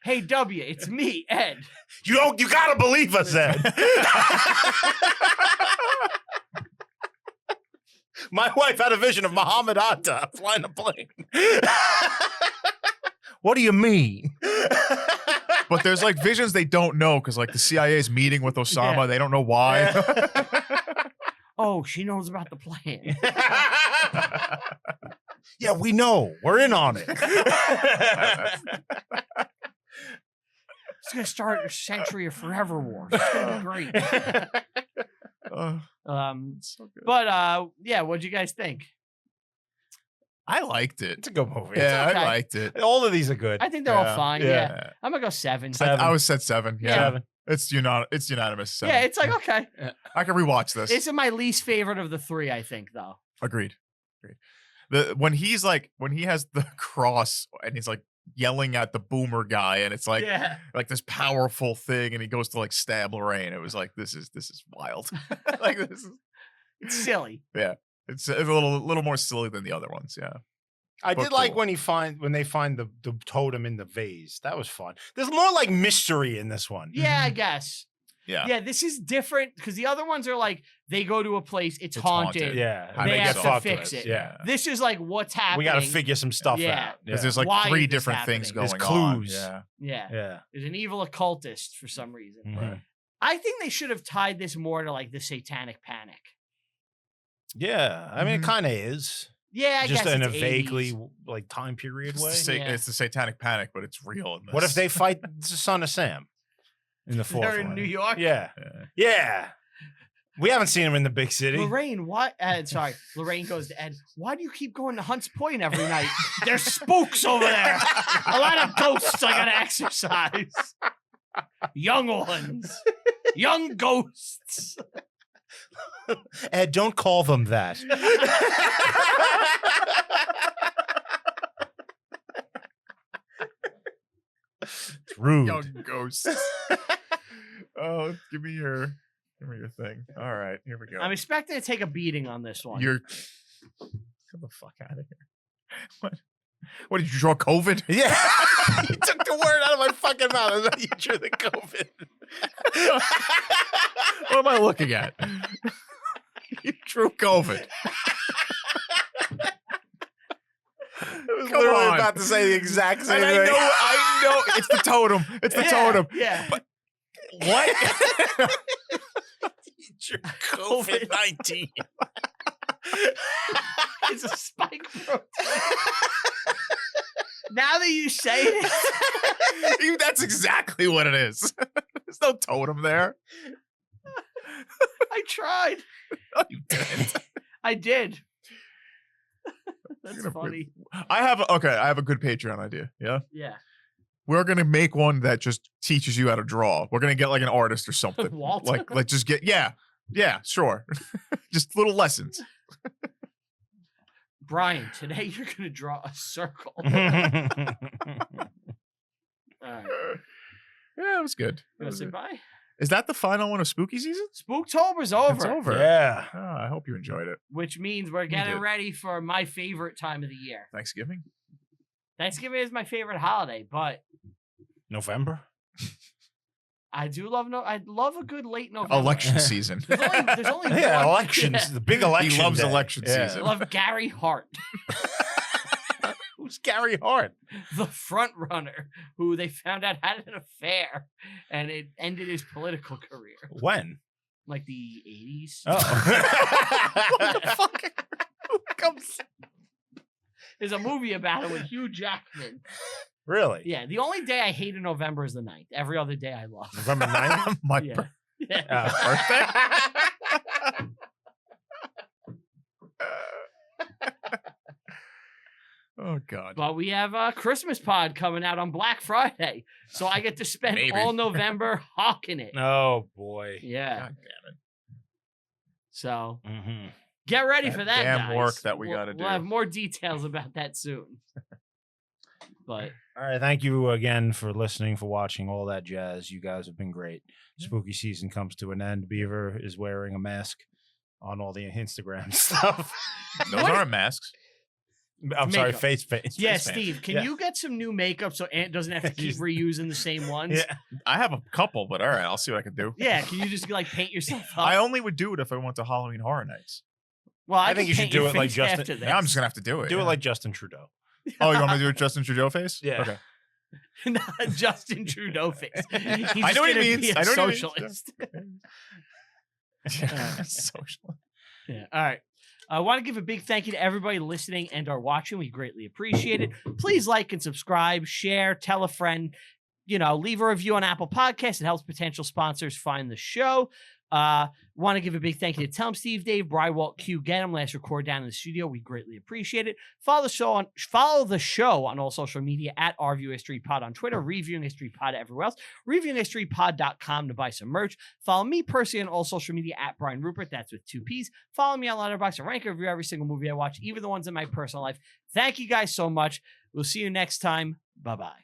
Hey, W, it's me, Ed. You gotta believe us, Ed. My wife had a vision of Muhammad Atta flying a plane. What do you mean? But there's like visions they don't know because like the CIA is meeting with Osama. Yeah. They don't know why. Oh, she knows about the plan. Yeah, we know. We're in on it. It's gonna start a century of forever wars. It's gonna be great. So good. But yeah, what'd you guys think? I liked it. It's a good movie. Yeah, okay. I liked it. All of these are good. I think they're all fine. Yeah. Yeah. I'm gonna go 7. I was said 7. Yeah. 7. It's unanimous. 7. Yeah, it's like okay. I can rewatch this. This is my least favorite of the 3, I think, though. Agreed. When he has the cross and he's like yelling at the boomer guy and it's like this powerful thing and he goes to like stab Lorraine. It was like this is wild. Like this is It's silly. it's a little more silly than the other ones. Yeah. I But did like cool. when they find the totem in the vase. That was fun. There's more like mystery in this one. Yeah, I guess. Yeah. Yeah, this is different because the other ones are like they go to a place, it's haunted. Yeah. How They they have get to fucked fix with. it. Yeah. This is like what's happening. We got to figure some stuff Yeah. out. Because there's like Why 3 is this different things happening? going There's on. clues. Yeah. Yeah. Yeah. There's an evil occultist for some reason. Mhm. I think they should have tied this more to like the satanic panic. Yeah. I mean, Mhm. it kind of is. Yeah, I Just guess in a it's vaguely 80s. like time period It's way. it's the satanic panic, but it's real. In this. What if they fight the son of Sam in the fourth They're in one? New York. Yeah. Yeah. Yeah. We haven't seen him in the big city. Lorraine, what? Sorry, Lorraine goes to Ed. Why do you keep going to Hunts Point every night? There's spooks over there. A lot of ghosts I gotta exercise. Young ones. Young ghosts. Ed, don't call them that. It's rude. young ghosts? Oh, give me your Give me your thing. All right, here we go. I'm expecting to take a beating on this one. You're get the fuck out of here. What did you draw? COVID? Yeah. You took the word out of my fucking mouth. I thought you drew the COVID. What am I looking at? You drew COVID. I was Come literally on. about to say the exact same And thing. I know. It's the totem. It's the totem. Yeah. But what? You drew COVID-19. It's a spike protein. Now that you say it, That's exactly what it is. There's no totem there. I tried. No, you didn't. I did. That's You're gonna funny. I have a good Patreon idea. Yeah. Yeah. We're gonna make one that just teaches you how to draw. We're gonna get like an artist or something. Walter? Like just get yeah, sure. Just little lessons. Brian, today you're going to draw a circle. All Yeah, right. it was good. You want to say bye? Is that the final one of spooky season? Spooktober's over. It's over. Yeah. Oh, I hope you enjoyed it. Which means we're getting did. ready for my favorite time of the year. Thanksgiving? Thanksgiving is my favorite holiday, but November? I do love I love a good late November. Election season. There's only Yeah, one. elections. Yeah. The big election. He loves day. election Yeah. I season. love Gary Hart, Who's Gary Hart? the front runner who they found out had an affair and it ended his political career. When? Like the 80s. Oh. What the fuck? Who comes? There's a movie about it with Hugh Jackman. Really? Yeah, the only day I hate in November is the 9th. Every other day I love. November 9th? My Yeah. Yeah. birthday? Oh God. But we have a Christmas pod coming out on Black Friday. So I get to spend Maybe. all November hawking it. Oh, boy. Yeah. God damn it. So Mm-hmm. get ready That for that, damn guys. work that we gotta We'll do. have more details about that soon. But All right. Thank you again for listening, for watching, all that jazz. You guys have been great. Spooky season comes to an end. Beaver is wearing a mask on all the Instagram stuff. Those aren't masks. I'm sorry, Makeup. face paint. yeah, Face paint. Steve, can Yeah. you get some new makeup so Ant doesn't have to keep reusing the same ones? Yeah. I have a couple, but all right, I'll see what I can do. Yeah, can you just like paint yourself up? I only would do it if I went to Halloween Horror Nights. well, I can think you should paint do your it like face Justin- after this. Yeah, I'm just gonna have to do it. Do it yeah. like Justin Trudeau. Oh, you want me to do it Justin Trudeau face? Yeah. Okay. Not Justin Trudeau face. He's I just know what he gonna means. be a I know what he means. socialist. Yeah. Social. Yeah. All right. I want to give a big thank you to everybody listening and or watching. We greatly appreciate it. Please like and subscribe, share, tell a friend, leave a review on Apple Podcasts. It helps potential sponsors find the show. Want to give a big thank you to Tell 'em Steve, Dave, Brywalt, Q, Get 'em, last record down in the studio. We greatly appreciate it. Follow the show on all social media at Review History Pod on Twitter, Reviewing History Pod everywhere else, reviewinghistorypod.com to buy some merch. Follow me personally on all social media at Brian Rupert. That's with 2 P's. Follow me on Letterboxd and rank and review every single movie I watch, even the ones in my personal life. Thank you guys so much. We'll see you next time. Bye-bye.